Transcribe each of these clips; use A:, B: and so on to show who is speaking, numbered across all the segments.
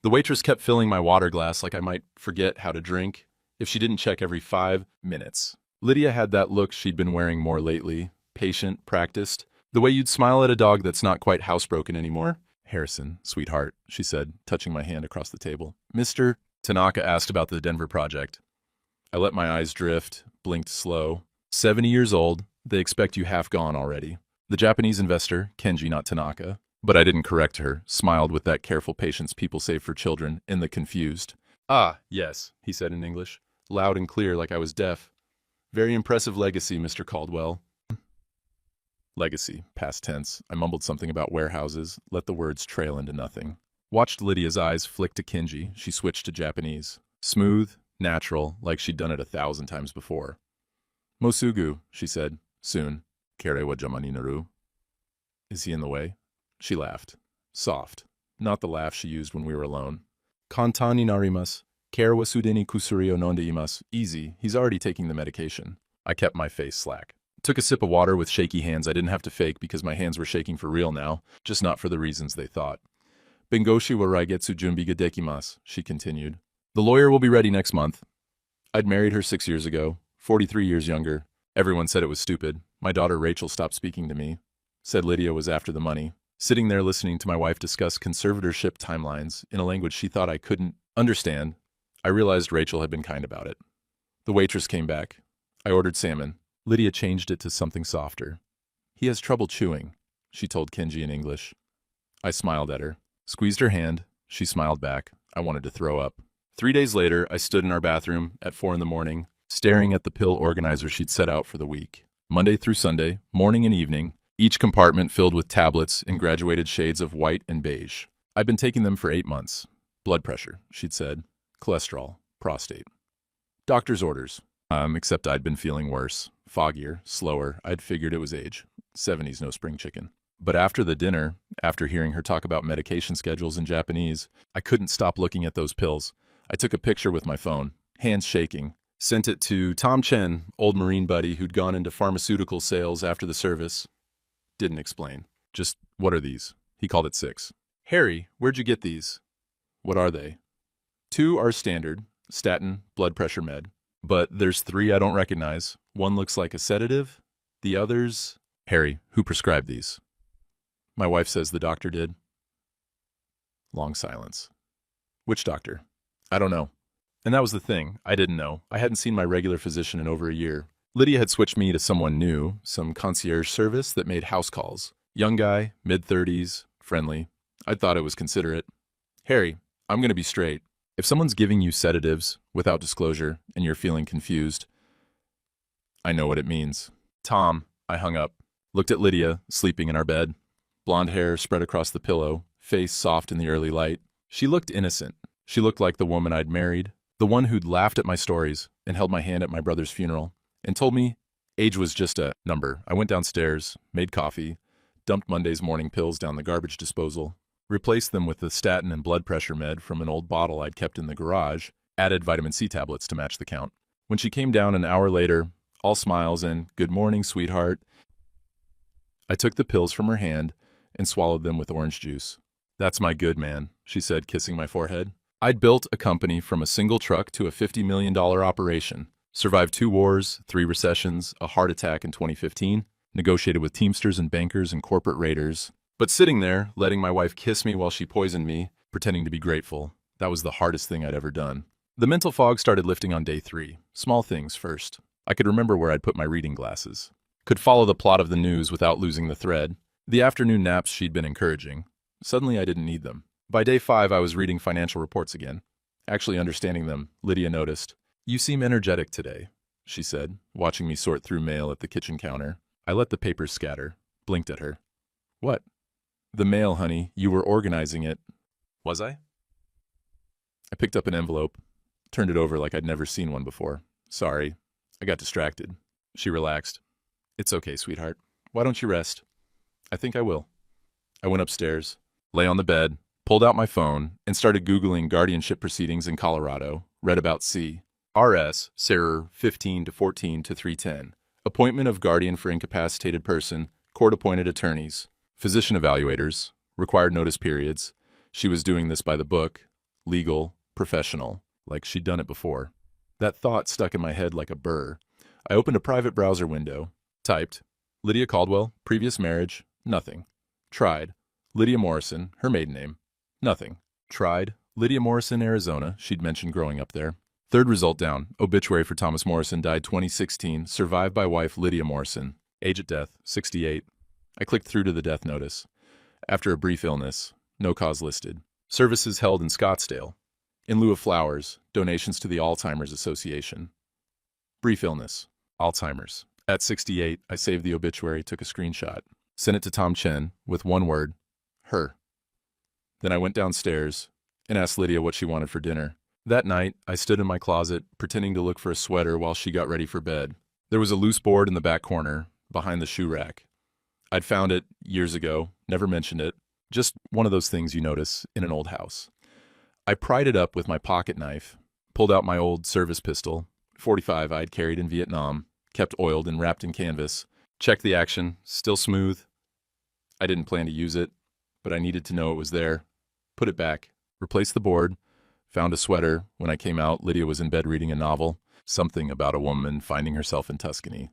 A: The waitress kept filling my water glass like I might forget how to drink if she didn't check every 5 minutes. Lydia had that look she'd been wearing more lately, patient, practiced, the way you'd smile at a dog that's not quite housebroken anymore. Harrison, sweetheart, she said, touching my hand across the table. Mr. Tanaka asked about the Denver project. I let my eyes drift, blinked slow. 70 years old, they expect you half gone already. The Japanese investor, Kenji, not Tanaka. But I didn't correct her, smiled with that careful patience people save for children, in the confused. Ah, yes, he said in English, loud and clear like I was deaf. Very impressive legacy, Mr. Caldwell. Legacy, past tense. I mumbled something about warehouses, let the words trail into nothing. Watched Lydia's eyes flick to Kenji. She switched to Japanese. Smooth, natural, like she'd done it 1,000 times before. Mosugu, she said. Soon. Kere wa jama ni naru. Is he in the way? She laughed. Soft. Not the laugh she used when we were alone. Kantan ni narimasu. Kere wa sudeni kusuri o nonde imasu. Easy. He's already taking the medication. I kept my face slack. Took a sip of water with shaky hands I didn't have to fake because my hands were shaking for real now, just not for the reasons they thought. Bengoshi wa raigetsu junbi ga dekimasu, she continued. The lawyer will be ready next month. I'd married her 6 years ago, 43 years younger. Everyone said it was stupid. My daughter Rachel stopped speaking to me. Said Lydia was after the money. Sitting there listening to my wife discuss conservatorship timelines in a language she thought I couldn't understand, I realized Rachel had been kind about it. The waitress came back. I ordered salmon. Lydia changed it to something softer. He has trouble chewing, she told Kenji in English. I smiled at her. Squeezed her hand. She smiled back. I wanted to throw up. 3 days later, I stood in our bathroom at 4 a.m, staring at the pill organizer she'd set out for the week. Monday through Sunday, morning and evening, each compartment filled with tablets in graduated shades of white and beige. I'd been taking them for 8 months. Blood pressure, she'd said. Cholesterol. Prostate. Doctor's orders. Except I'd been feeling worse. Foggier. Slower. I'd figured it was age. 70s, no spring chicken. But after the dinner, after hearing her talk about medication schedules in Japanese, I couldn't stop looking at those pills. I took a picture with my phone, hands shaking, sent it to Tom Chen, old Marine buddy who'd gone into pharmaceutical sales after the service. Didn't explain. Just, what are these? He called it 6. Harry, where'd you get these? What are they? 2 are standard, statin, blood pressure med. But there's 3 I don't recognize. One looks like a sedative. The others... Harry, who prescribed these? My wife says the doctor did. Long silence. Which doctor? I don't know. And that was the thing. I didn't know. I hadn't seen my regular physician in over a year. Lydia had switched me to someone new, some concierge service that made house calls. Young guy, mid-30s, friendly. I thought it was considerate. Harry, I'm going to be straight. If someone's giving you sedatives without disclosure and you're feeling confused, I know what it means. Tom, I hung up. Looked at Lydia, sleeping in our bed. Blonde hair spread across the pillow, face soft in the early light. She looked innocent. She looked like the woman I'd married, the one who'd laughed at my stories and held my hand at my brother's funeral, and told me age was just a number. I went downstairs, made coffee, dumped Monday's morning pills down the garbage disposal, replaced them with the statin and blood pressure med from an old bottle I'd kept in the garage, added vitamin C tablets to match the count. When she came down an hour later, all smiles and "Good morning, sweetheart," I took the pills from her hand and swallowed them with orange juice. That's my good man, she said, kissing my forehead. I'd built a company from a single truck to a $50 million operation, survived 2 wars, 3 recessions, a heart attack in 2015, negotiated with Teamsters and bankers and corporate raiders. But sitting there, letting my wife kiss me while she poisoned me, pretending to be grateful, that was the hardest thing I'd ever done. The mental fog started lifting on day 3. Small things first. I could remember where I'd put my reading glasses. Could follow the plot of the news without losing the thread. The afternoon naps she'd been encouraging. Suddenly I didn't need them. By day 5, I was reading financial reports again. Actually understanding them, Lydia noticed. You seem energetic today, she said, watching me sort through mail at the kitchen counter. I let the papers scatter, blinked at her. What? The mail, honey. You were organizing it. Was I? I picked up an envelope, turned it over like I'd never seen one before. Sorry. I got distracted. She relaxed. It's okay, sweetheart. Why don't you rest? I think I will. I went upstairs, lay on the bed, pulled out my phone, and started Googling guardianship proceedings in Colorado. Read about C. RS, Sarah 15 to 14 to 310. Appointment of guardian for incapacitated person, court-appointed attorneys, physician evaluators, required notice periods. She was doing this by the book. legal, professional, like she'd done it before. That thought stuck in my head like a burr. I opened a private browser window, typed, Lydia Caldwell, previous marriage, nothing. Tried, Lydia Morrison, her maiden name, nothing. Tried, Lydia Morrison, Arizona, she'd mentioned growing up there. Third result down, obituary for Thomas Morrison, died 2016, survived by wife Lydia Morrison, age at death, 68. I clicked through to the death notice. After a brief illness, no cause listed. Services held in Scottsdale. In lieu of flowers, donations to the Alzheimer's Association. Brief illness, Alzheimer's. At 68, I saved the obituary, took a screenshot, sent it to Tom Chen with one word, her. Then I went downstairs and asked Lydia what she wanted for dinner. That night, I stood in my closet, pretending to look for a sweater while she got ready for bed. There was a loose board in the back corner, behind the shoe rack. I'd found it years ago, never mentioned it. Just one of those things you notice in an old house. I pried it up with my pocket knife, pulled out my old service pistol, .45 I'd carried in Vietnam, kept oiled and wrapped in canvas, checked the action, still smooth. I didn't plan to use it, but I needed to know it was there. Put it back, replaced the board, found a sweater. When I came out, Lydia was in bed reading a novel, something about a woman finding herself in Tuscany.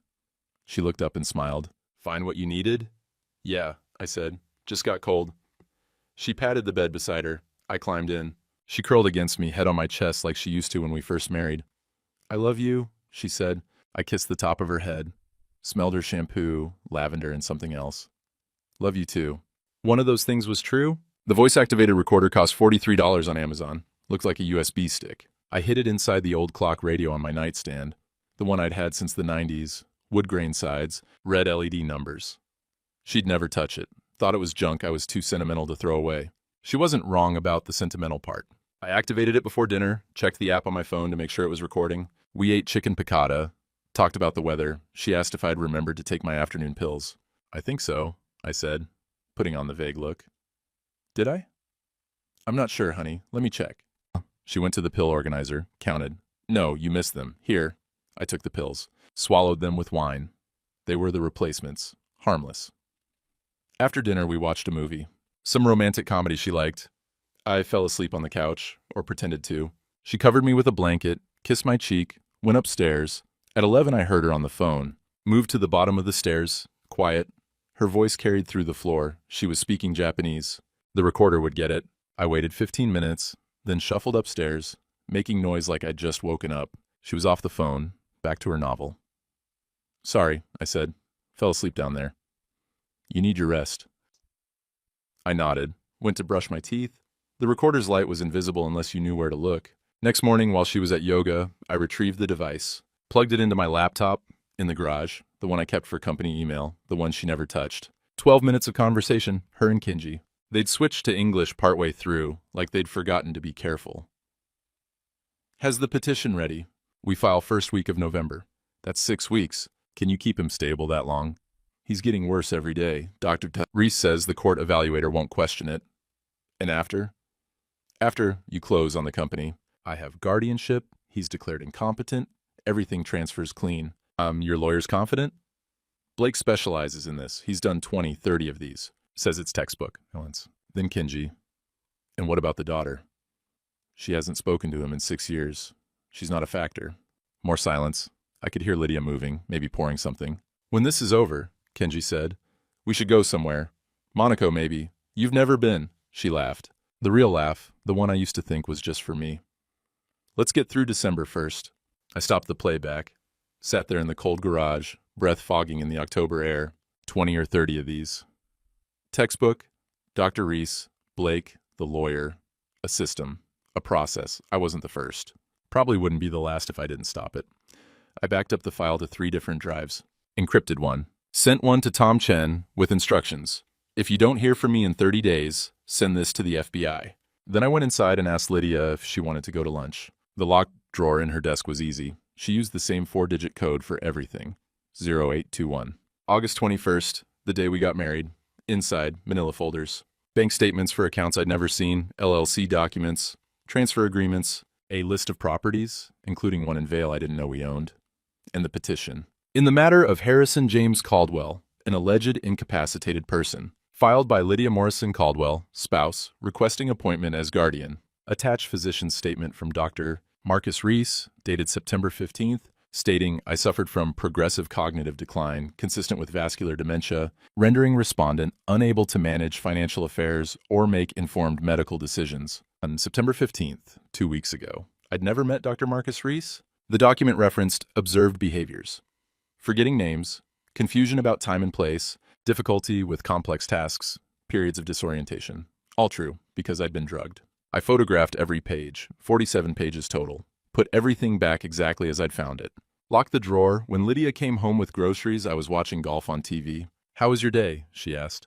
A: She looked up and smiled. Find what you needed? Yeah, I said. Just got cold. She patted the bed beside her. I climbed in. She curled against me, head on my chest like she used to when we first married. I love you, she said. I kissed the top of her head, smelled her shampoo, lavender, and something else. Love you too. One of those things was true. The voice-activated recorder cost $43 on Amazon. Looked like a USB stick. I hid it inside the old clock radio on my nightstand, the one I'd had since the 90s, wood grain sides, red LED numbers. She'd never touch it. Thought it was junk I was too sentimental to throw away. She wasn't wrong about the sentimental part. I activated it before dinner, checked the app on my phone to make sure it was recording. We ate chicken piccata, talked about the weather. She asked if I'd remembered to take my afternoon pills. I think so, I said, putting on the vague look. Did I? I'm not sure, honey. Let me check. She went to the pill organizer, counted. No, you missed them. Here. I took the pills, swallowed them with wine. They were the replacements. Harmless. After dinner, we watched a movie. Some romantic comedy she liked. I fell asleep on the couch, or pretended to. She covered me with a blanket, kissed my cheek, went upstairs. At 11, I heard her on the phone. Moved to the bottom of the stairs, quiet. Her voice carried through the floor. She was speaking Japanese. The recorder would get it. I waited 15 minutes, then shuffled upstairs, making noise like I'd just woken up. She was off the phone, back to her novel. Sorry, I said. Fell asleep down there. You need your rest. I nodded, went to brush my teeth. The recorder's light was invisible unless you knew where to look. Next morning, while she was at yoga, I retrieved the device, plugged it into my laptop in the garage, the one I kept for company email, the one she never touched. 12 minutes of conversation, her and Kenji. They'd switched to English partway through, like they'd forgotten to be careful. Has the petition ready? We file first week of November. That's 6 weeks. Can you keep him stable that long? He's getting worse every day. Dr. Reese says the court evaluator won't question it. And after? After you close on the company. I have guardianship. He's declared incompetent. Everything transfers clean. Your lawyer's confident? Blake specializes in this. He's done 20, 30 of these. Says it's textbook. Then Kenji. And what about the daughter? She hasn't spoken to him in 6 years. She's not a factor. More silence. I could hear Lydia moving, maybe pouring something. When this is over, Kenji said, we should go somewhere. Monaco, maybe. You've never been. She laughed. The real laugh, the one I used to think was just for me. Let's get through December first. I stopped the playback, sat there in the cold garage, breath fogging in the October air, 20 or 30 of these. Textbook, Dr. Reese, Blake, the lawyer, a system, a process. I wasn't the first. Probably wouldn't be the last if I didn't stop it. I backed up the file to 3 different drives. Encrypted one. Sent one to Tom Chen with instructions. If you don't hear from me in 30 days, send this to the FBI. Then I went inside and asked Lydia if she wanted to go to lunch. The locked drawer in her desk was easy. She used the same 4-digit code for everything. 0821. August 21st, the day we got married. Inside, manila folders. Bank statements for accounts I'd never seen, LLC documents, transfer agreements, a list of properties, including one in Vail I didn't know we owned, and the petition. In the matter of Harrison James Caldwell, an alleged incapacitated person, filed by Lydia Morrison Caldwell, spouse, requesting appointment as guardian. Attached physician's statement from Dr. Marcus Reese, dated September 15th, stating, I suffered from progressive cognitive decline consistent with vascular dementia, rendering respondent unable to manage financial affairs or make informed medical decisions. On September 15th, 2 weeks ago, I'd never met Dr. Marcus Reese. The document referenced observed behaviors, forgetting names, confusion about time and place, difficulty with complex tasks, periods of disorientation. All true, because I'd been drugged. I photographed every page, 47 pages total, put everything back exactly as I'd found it. Locked the drawer. When Lydia came home with groceries, I was watching golf on TV. How was your day? She asked.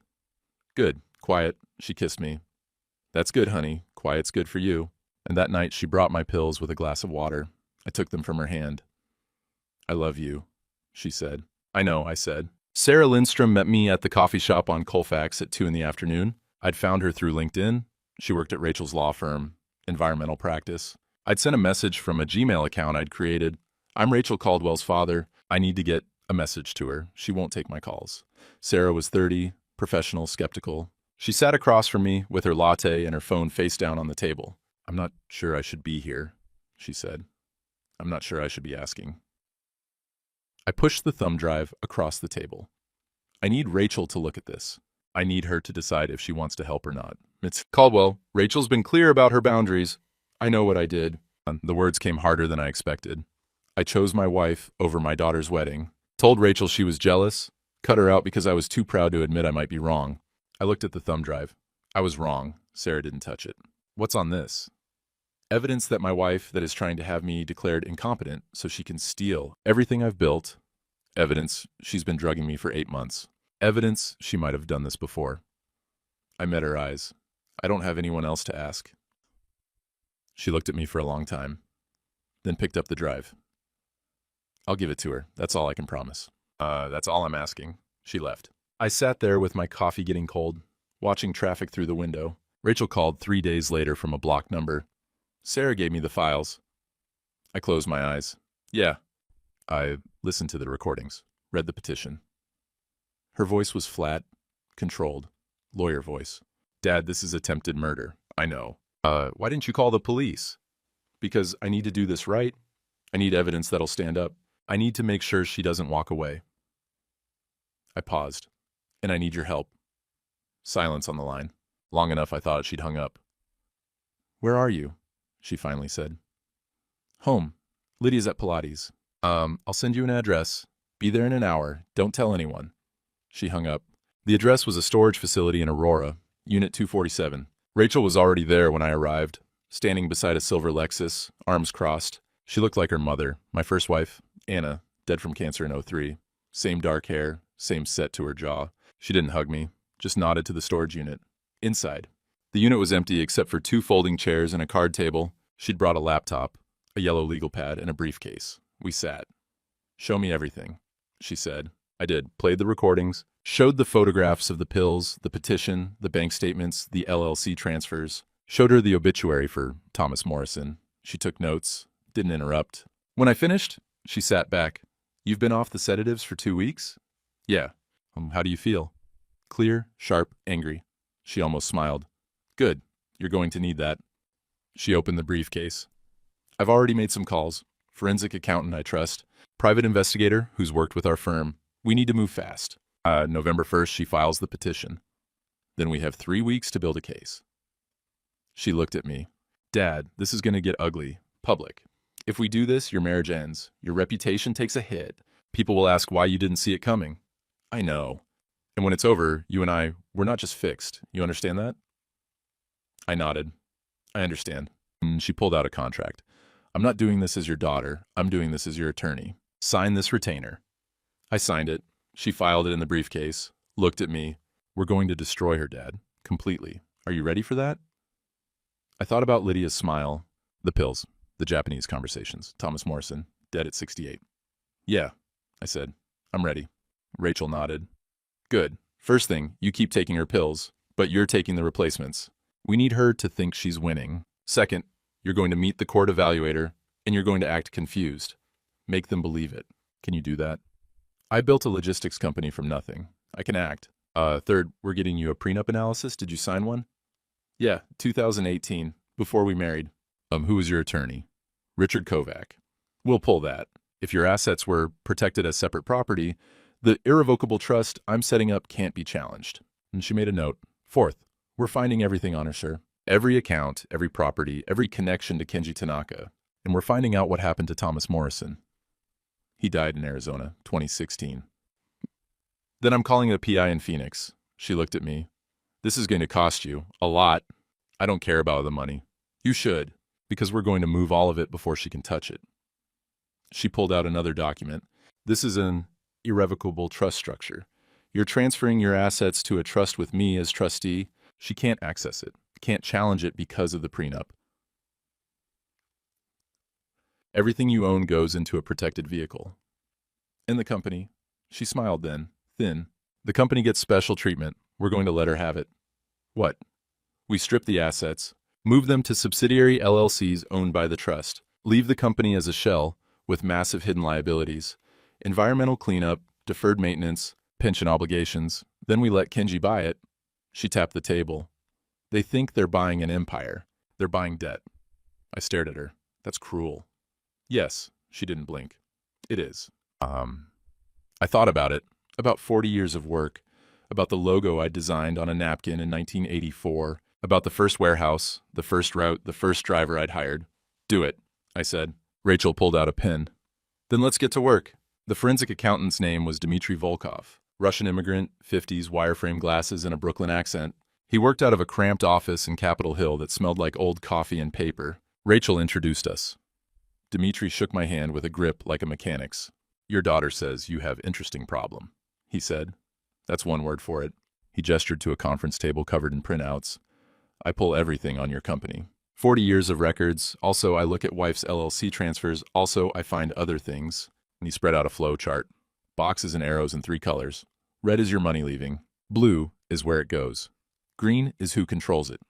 A: Good. Quiet. She kissed me. That's good, honey. Quiet's good for you. And that night she brought my pills with a glass of water. I took them from her hand. I love you, she said. I know, I said. Sarah Lindstrom met me at the coffee shop on Colfax at 2 in the afternoon. I'd found her through LinkedIn. She worked at Rachel's law firm, environmental practice. I'd sent a message from a Gmail account I'd created. I'm Rachel Caldwell's father. I need to get a message to her. She won't take my calls. Sarah was 30, professional, skeptical. She sat across from me with her latte and her phone face down on the table. I'm not sure I should be here, she said. I'm not sure I should be asking. I pushed the thumb drive across the table. I need Rachel to look at this. I need her to decide if she wants to help or not. It's Caldwell. Rachel's been clear about her boundaries. I know what I did. The words came harder than I expected. I chose my wife over my daughter's wedding. Told Rachel she was jealous. Cut her out because I was too proud to admit I might be wrong. I looked at the thumb drive. I was wrong. Sarah didn't touch it. What's on this? Evidence that my wife that is trying to have me declared incompetent so she can steal everything I've built. Evidence she's been drugging me for 8 months. Evidence she might have done this before. I met her eyes. I don't have anyone else to ask. She looked at me for a long time, then picked up the drive. I'll give it to her. That's all I can promise. That's all I'm asking. She left. I sat there with my coffee getting cold, watching traffic through the window. Rachel called 3 days later from a blocked number. Sarah gave me the files. I closed my eyes. Yeah. I listened to the recordings, read the petition. Her voice was flat, controlled, lawyer voice. Dad, this is attempted murder. I know. Why didn't you call the police? Because I need to do this right. I need evidence that'll stand up. I need to make sure she doesn't walk away. I paused. And I need your help. Silence on the line. Long enough I thought she'd hung up. Where are you? She finally said. Home. Lydia's at Pilates. I'll send you an address. Be there in an hour. Don't tell anyone. She hung up. The address was a storage facility in Aurora, Unit 247. Rachel was already there when I arrived, standing beside a silver Lexus, arms crossed. She looked like her mother, my first wife, Anna, dead from cancer in '03. Same dark hair, same set to her jaw. She didn't hug me, just nodded to the storage unit. Inside. The unit was empty except for 2 folding chairs and a card table. She'd brought a laptop, a yellow legal pad, and a briefcase. We sat. Show me everything, she said. I did. Played the recordings, showed the photographs of the pills, the petition, the bank statements, the LLC transfers, showed her the obituary for Thomas Morrison. She took notes, didn't interrupt. When I finished, she sat back. You've been off the sedatives for 2 weeks? Yeah. How do you feel? Clear, sharp, angry. She almost smiled. Good. You're going to need that. She opened the briefcase. I've already made some calls. Forensic accountant I trust. Private investigator who's worked with our firm. We need to move fast. November 1st, she files the petition. Then we have 3 weeks to build a case. She looked at me. Dad, this is going to get ugly. Public. If we do this, your marriage ends. Your reputation takes a hit. People will ask why you didn't see it coming. I know. And when it's over, you and I, we're not just fixed. You understand that? I nodded. I understand. She pulled out a contract. I'm not doing this as your daughter. I'm doing this as your attorney. Sign this retainer. I signed it. She filed it in the briefcase, looked at me. We're going to destroy her, Dad. Completely. Are you ready for that? I thought about Lydia's smile, the pills, the Japanese conversations, Thomas Morrison, dead at 68. Yeah, I said. I'm ready. Rachel nodded. Good. First thing, you keep taking her pills, but you're taking the replacements. We need her to think she's winning. Second, you're going to meet the court evaluator, and you're going to act confused. Make them believe it. Can you do that? I built a logistics company from nothing. I can act. Third, we're getting you a prenup analysis. Did you sign one? Yeah, 2018. Before we married. Who was your attorney? Richard Kovac. We'll pull that. If your assets were protected as separate property, the irrevocable trust I'm setting up can't be challenged. And she made a note. Fourth, we're finding everything on her, sir. Every account, every property, every connection to Kenji Tanaka. And we're finding out what happened to Thomas Morrison. He died in Arizona, 2016. Then I'm calling a PI in Phoenix. She looked at me. This is going to cost you a lot. I don't care about the money. You should, because we're going to move all of it before she can touch it. She pulled out another document. This is an irrevocable trust structure. You're transferring your assets to a trust with me as trustee. She can't access it, can't challenge it because of the prenup. Everything you own goes into a protected vehicle. In the company, she smiled then, thin. The company gets special treatment. We're going to let her have it. What? We strip the assets, move them to subsidiary LLCs owned by the trust, leave the company as a shell with massive hidden liabilities, environmental cleanup, deferred maintenance, pension obligations. Then we let Kenji buy it. She tapped the table. They think they're buying an empire. They're buying debt. I stared at her. That's cruel. Yes, she didn't blink. It is. I thought about it, about 40 years of work, about the logo I designed on a napkin in 1984, about the first warehouse, the first route, the first driver I'd hired. Do it, I said. Rachel pulled out a pen. Then let's get to work. The forensic accountant's name was Dmitry Volkov, Russian immigrant, 50s, wireframe glasses, and a Brooklyn accent. He worked out of a cramped office in Capitol Hill that smelled like old coffee and paper. Rachel introduced us. Dmitry shook my hand with a grip like a mechanic's. Your daughter says you have interesting problem, he said. That's one word for it. He gestured to a conference table covered in printouts. I pull everything on your company. 40 years of records. Also, I look at wife's LLC transfers. Also, I find other things. And he spread out a flow chart. Boxes and arrows in 3 colors. Red is your money leaving. Blue is where it goes. Green is who controls it.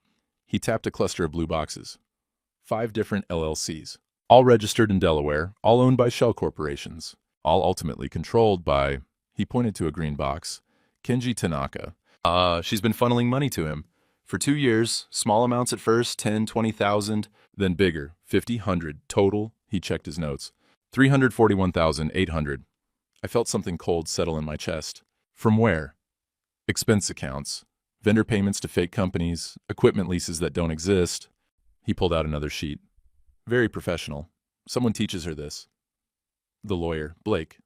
A: He tapped a cluster of blue boxes. 5 different LLCs. All registered in Delaware, all owned by shell corporations, all ultimately controlled by, he pointed to a green box, Kenji Tanaka. She's been funneling money to him. For 2 years, small amounts at first, 10, 20,000, then bigger, 50, 100, total, he checked his notes, 341,800. I felt something cold settle in my chest. From where? Expense accounts, vendor payments to fake companies, equipment leases that don't exist. He pulled out another sheet. Very professional. Someone teaches her this. The lawyer, Blake.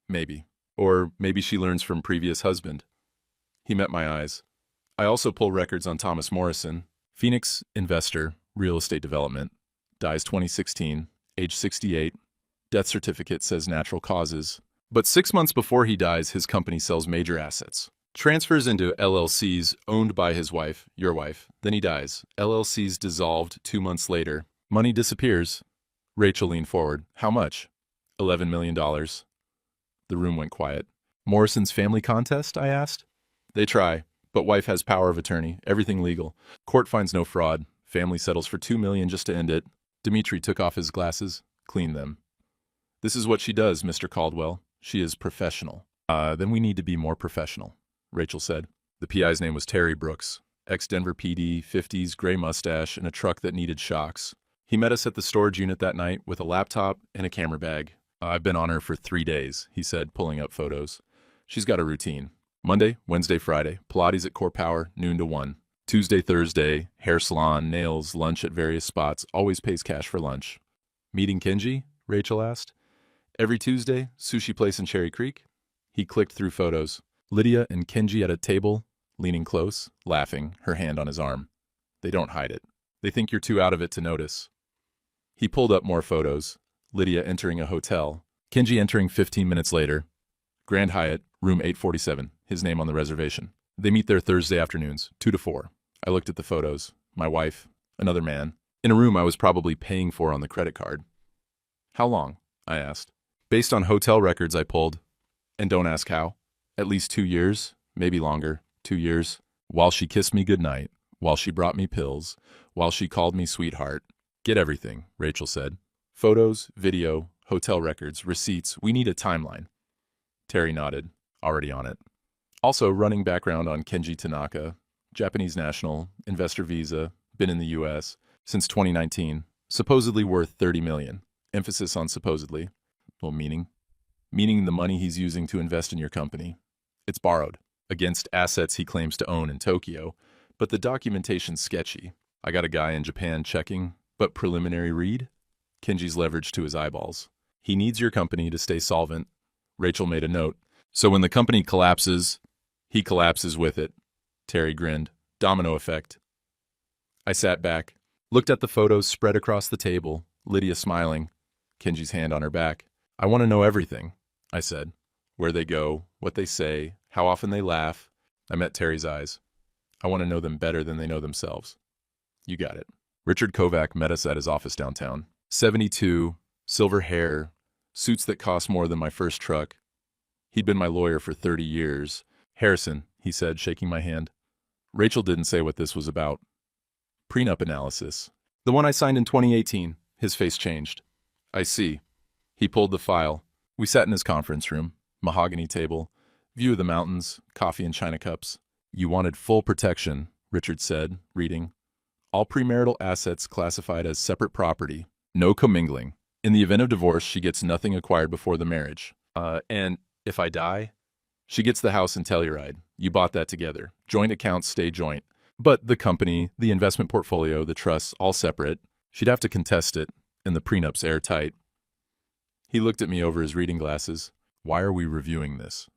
A: Maybe. Or maybe she learns from previous husband. He met my eyes. I also pull records on Thomas Morrison, Phoenix investor, real estate development, dies 2016, age 68, death certificate says natural causes. But 6 months before he dies, his company sells major assets, transfers into LLCs owned by his wife, your wife, then he dies. LLCs dissolved 2 months later. Money disappears. Rachel leaned forward. How much? $11 million. The room went quiet. Morrison's family contest? I asked. They try, but wife has power of attorney, everything legal. Court finds no fraud. Family settles for $2 million just to end it. Dmitry took off his glasses, cleaned them. This is what she does, Mr. Caldwell. She is professional. Then we need to be more professional, Rachel said. The PI's name was Terry Brooks, ex-Denver PD, 50s, gray mustache, and a truck that needed shocks. He met us at the storage unit that night with a laptop and a camera bag. I've been on her for 3 days, he said, pulling up photos. She's got a routine. Monday, Wednesday, Friday, Pilates at Core Power, noon to 1. Tuesday, Thursday, hair salon, nails, lunch at various spots, always pays cash for lunch. Meeting Kenji? Rachel asked. Every Tuesday, sushi place in Cherry Creek? He clicked through photos. Lydia and Kenji at a table, leaning close, laughing, her hand on his arm. They don't hide it. They think you're too out of it to notice. He pulled up more photos. Lydia entering a hotel. Kenji entering 15 minutes later. Grand Hyatt, room 847, his name on the reservation. They meet there Thursday afternoons, 2 to 4. I looked at the photos. My wife, another man, in a room I was probably paying for on the credit card. How long? I asked. Based on hotel records I pulled. And don't ask how. At least 2 years, maybe longer, 2 years. While she kissed me goodnight, while she brought me pills, while she called me sweetheart. Get everything, Rachel said. Photos, video, hotel records, receipts. We need a timeline. Terry nodded, already on it. Also running background on Kenji Tanaka, Japanese national, investor visa, been in the U.S., Since 2019, supposedly worth 30 million. Emphasis on supposedly. Well, meaning the money he's using to invest in your company. It's borrowed against assets he claims to own in Tokyo, but the documentation's sketchy. I got a guy in Japan checking, but preliminary read? Kenji's leverage to his eyeballs. He needs your company to stay solvent. Rachel made a note. So when the company collapses, he collapses with it. Terry grinned. Domino effect. I sat back, looked at the photos spread across the table, Lydia smiling, Kenji's hand on her back. I want to know everything, I said. Where they go, what they say, how often they laugh. I met Terry's eyes. I want to know them better than they know themselves. You got it. Richard Kovac met us at his office downtown. 72, silver hair, suits that cost more than my first truck. He'd been my lawyer for 30 years. Harrison, he said, shaking my hand. Rachel didn't say what this was about. Prenup analysis. The one I signed in 2018. His face changed. I see. He pulled the file. We sat in his conference room. Mahogany table. View of the mountains. Coffee in china cups. You wanted full protection, Richard said, reading. All premarital assets classified as separate property. No commingling. In the event of divorce, she gets nothing acquired before the marriage. And if I die? She gets the house and Telluride. You bought that together. Joint accounts stay joint. But the company, the investment portfolio, the trusts, all separate. She'd have to contest it, and the prenup's airtight. He looked at me over his reading glasses. Why are we reviewing this?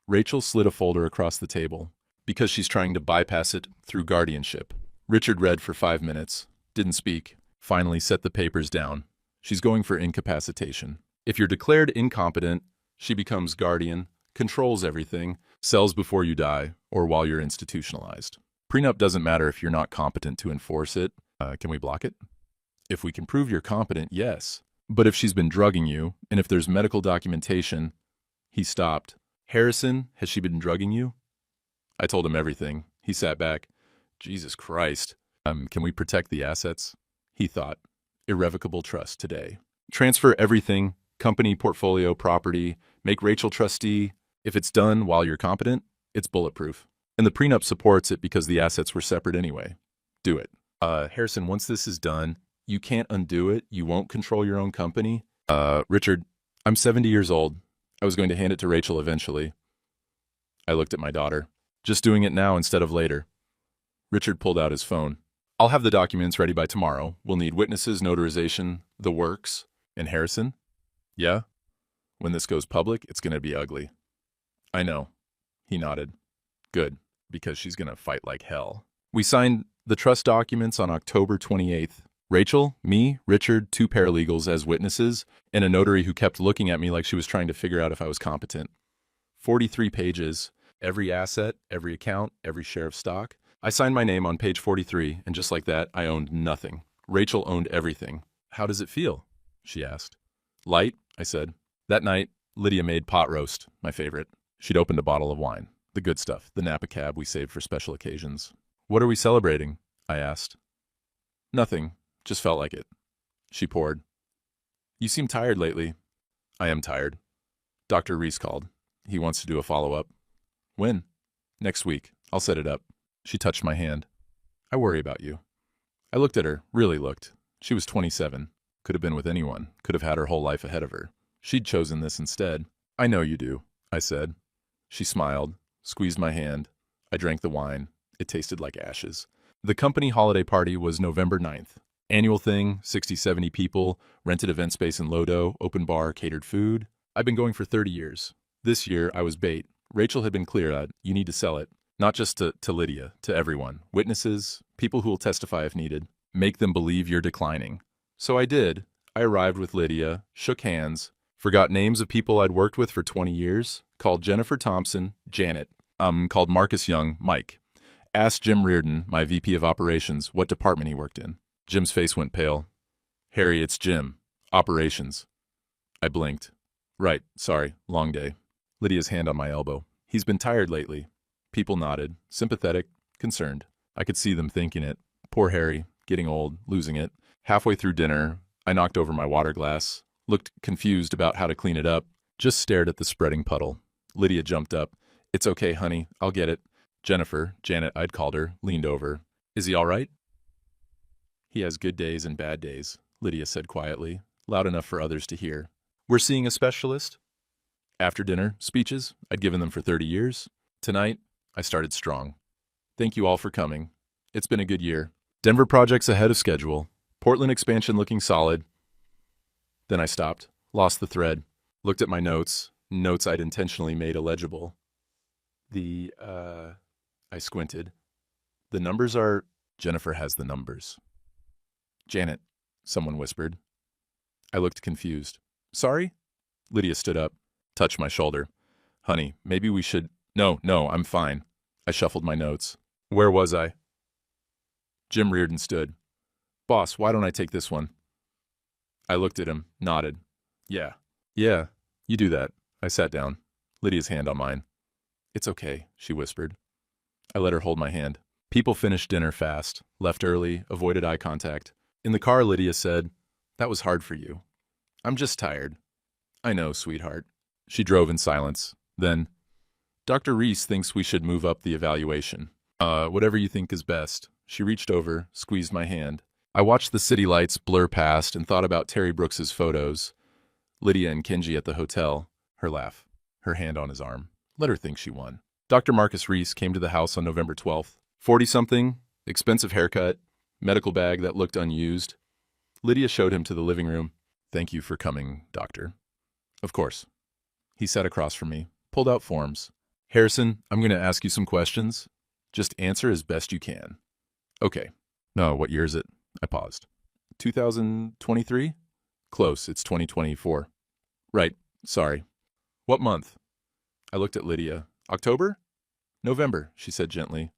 A: Rachel slid a folder across the table. Because she's trying to bypass it through guardianship. Richard read for 5 minutes, didn't speak, finally set the papers down. She's going for incapacitation. If you're declared incompetent, she becomes guardian, controls everything, sells before you die, or while you're institutionalized. Prenup doesn't matter if you're not competent to enforce it. Can we block it? If we can prove you're competent, yes. But if she's been drugging you, and if there's medical documentation... He stopped. Harrison, has she been drugging you? I told him everything. He sat back. Jesus Christ. Can we protect the assets? He thought. Irrevocable trust today. Transfer everything, company, portfolio, property, make Rachel trustee. If it's done while you're competent, it's bulletproof. And the prenup supports it because the assets were separate anyway. Do it. Harrison, once this is done, you can't undo it. You won't control your own company. Richard, I'm 70 years old. I was going to hand it to Rachel eventually. I looked at my daughter. Just doing it now instead of later. Richard pulled out his phone. I'll have the documents ready by tomorrow. We'll need witnesses, notarization, the works. And Harrison? Yeah? When this goes public, it's going to be ugly. I know. He nodded. Good, because she's going to fight like hell. We signed the trust documents on October 28th. Rachel, me, Richard, 2 paralegals as witnesses, and a notary who kept looking at me like she was trying to figure out if I was competent. 43 pages. Every asset, every account, every share of stock. I signed my name on page 43, and just like that, I owned nothing. Rachel owned everything. How does it feel? She asked. Light, I said. That night, Lydia made pot roast, my favorite. She'd opened a bottle of wine. The good stuff, the Napa cab we saved for special occasions. What are we celebrating? I asked. Nothing, just felt like it. She poured. You seem tired lately. I am tired. Dr. Reese called. He wants to do a follow-up. When? Next week. I'll set it up. She touched my hand. I worry about you. I looked at her, really looked. She was 27. Could have been with anyone. Could have had her whole life ahead of her. She'd chosen this instead. I know you do, I said. She smiled, squeezed my hand. I drank the wine. It tasted like ashes. The company holiday party was November 9th. Annual thing, 60-70 people, rented event space in Lodo, open bar, catered food. I've been going for 30 years. This year, I was bait. Rachel had been clear that you need to sell it. Not just to Lydia, to everyone. Witnesses, people who will testify if needed. Make them believe you're declining. So I did. I arrived with Lydia, shook hands, forgot names of people I'd worked with for 20 years, called Jennifer Thompson, Janet, called Marcus Young, Mike. Asked Jim Reardon, my VP of operations, what department he worked in. Jim's face went pale. Harry, it's Jim. Operations. I blinked. Right, sorry, long day. Lydia's hand on my elbow. He's been tired lately. People nodded, sympathetic, concerned. I could see them thinking it. Poor Harry, getting old, losing it. Halfway through dinner, I knocked over my water glass, looked confused about how to clean it up, just stared at the spreading puddle. Lydia jumped up. It's okay, honey, I'll get it. Jennifer, Janet I'd called her, leaned over. Is he all right? He has good days and bad days, Lydia said quietly, loud enough for others to hear. We're seeing a specialist. After dinner, speeches. I'd given them for 30 years. Tonight, I started strong. Thank you all for coming. It's been a good year. Denver projects ahead of schedule. Portland expansion looking solid. Then I stopped, lost the thread, looked at my notes I'd intentionally made illegible. I squinted. The numbers are... Jennifer has the numbers. Janet, someone whispered. I looked confused. Sorry? Lydia stood up, touched my shoulder. Honey, maybe we should... No, I'm fine. I shuffled my notes. Where was I? Jim Reardon stood. Boss, why don't I take this one? I looked at him, nodded. Yeah, you do that. I sat down, Lydia's hand on mine. It's okay, she whispered. I let her hold my hand. People finished dinner fast, left early, avoided eye contact. In the car, Lydia said, That was hard for you. I'm just tired. I know, sweetheart. She drove in silence. Then, Dr. Reese thinks we should move up the evaluation. Whatever you think is best. She reached over, squeezed my hand. I watched the city lights blur past and thought about Terry Brooks's photos. Lydia and Kenji at the hotel. Her laugh. Her hand on his arm. Let her think she won. Dr. Marcus Reese came to the house on November 12th. 40-something, expensive haircut, medical bag that looked unused. Lydia showed him to the living room. Thank you for coming, doctor. Of course. He sat across from me, pulled out forms. Harrison, I'm going to ask you some questions. Just answer as best you can. Okay. No, what year is it? I paused. 2023? Close, it's 2024. Right, sorry. What month? I looked at Lydia. October? November, she said gently.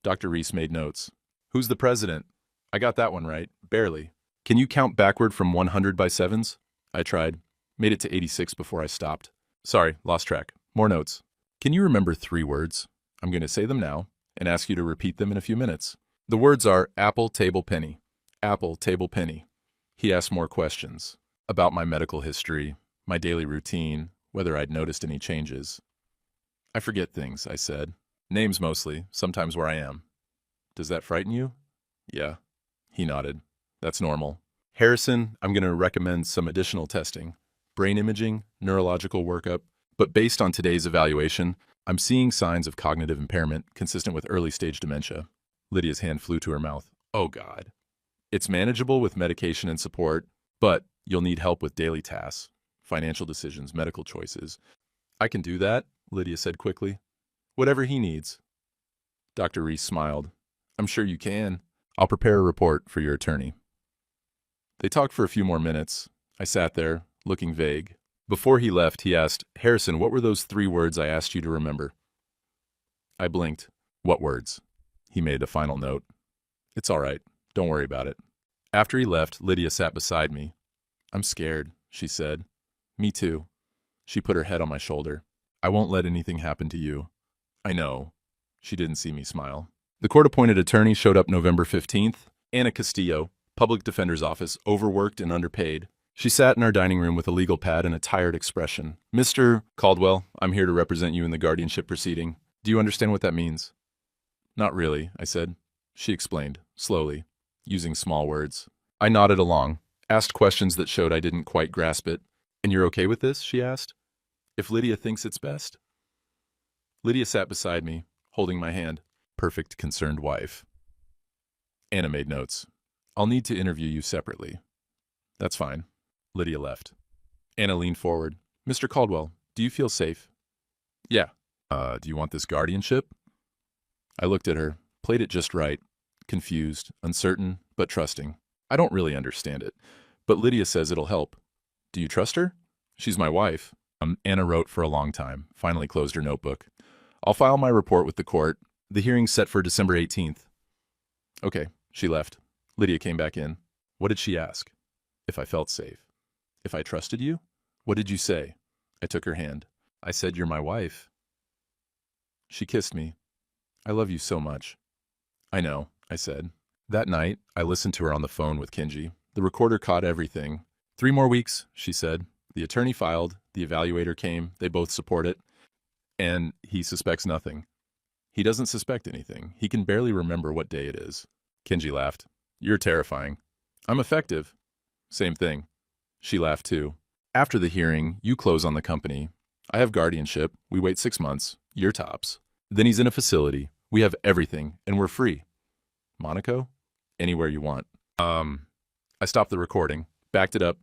A: Dr. Reese made notes. Who's the president? I got that one right, barely. Can you count backward from 100 by sevens? I tried. Made it to 86 before I stopped. Sorry, lost track. More notes. Can you remember 3 words? I'm going to say them now and ask you to repeat them in a few minutes. The words are apple, table, penny. Apple, table, penny. He asked more questions. About my medical history, my daily routine, whether I'd noticed any changes. I forget things, I said. Names mostly, sometimes where I am. Does that frighten you? Yeah. He nodded. That's normal. Harrison, I'm going to recommend some additional testing. Brain imaging, neurological workup. But based on today's evaluation, I'm seeing signs of cognitive impairment consistent with early-stage dementia. Lydia's hand flew to her mouth. Oh, God. It's manageable with medication and support, but you'll need help with daily tasks, financial decisions, medical choices. I can do that, Lydia said quickly. Whatever he needs. Dr. Reese smiled. I'm sure you can. I'll prepare a report for your attorney. They talked for a few more minutes. I sat there, looking vague. Before he left, he asked, Harrison, what were those 3 words I asked you to remember? I blinked. What words? He made a final note. It's all right. Don't worry about it. After he left, Lydia sat beside me. I'm scared, she said. Me too. She put her head on my shoulder. I won't let anything happen to you. I know. She didn't see me smile. The court-appointed attorney showed up November 15th. Anna Castillo, public defender's office, overworked and underpaid. She sat in our dining room with a legal pad and a tired expression. Mr. Caldwell, I'm here to represent you in the guardianship proceeding. Do you understand what that means? Not really, I said. She explained, slowly, using small words. I nodded along, asked questions that showed I didn't quite grasp it. And you're okay with this? She asked. If Lydia thinks it's best? Lydia sat beside me, holding my hand. Perfect concerned wife. Anna made notes. I'll need to interview you separately. That's fine. Lydia left. Anna leaned forward. Mr. Caldwell, do you feel safe? Yeah. Do you want this guardianship? I looked at her, played it just right. Confused, uncertain, but trusting. I don't really understand it, but Lydia says it'll help. Do you trust her? She's my wife. Anna wrote for a long time, finally closed her notebook. I'll file my report with the court. The hearing's set for December 18th. Okay, she left. Lydia came back in. What did she ask? If I felt safe. If I trusted you? What did you say? I took her hand. I said you're my wife. She kissed me. I love you so much. I know, I said. That night, I listened to her on the phone with Kenji. The recorder caught everything. 3 more weeks, she said. The attorney filed, the evaluator came, they both support it, and he suspects nothing. He doesn't suspect anything. He can barely remember what day it is. Kenji laughed. You're terrifying. I'm effective. Same thing. She laughed too. After the hearing, you close on the company. I have guardianship. We wait 6 months. You're tops. Then he's in a facility. We have everything, and we're free. Monaco? Anywhere you want. I stopped the recording, backed it up,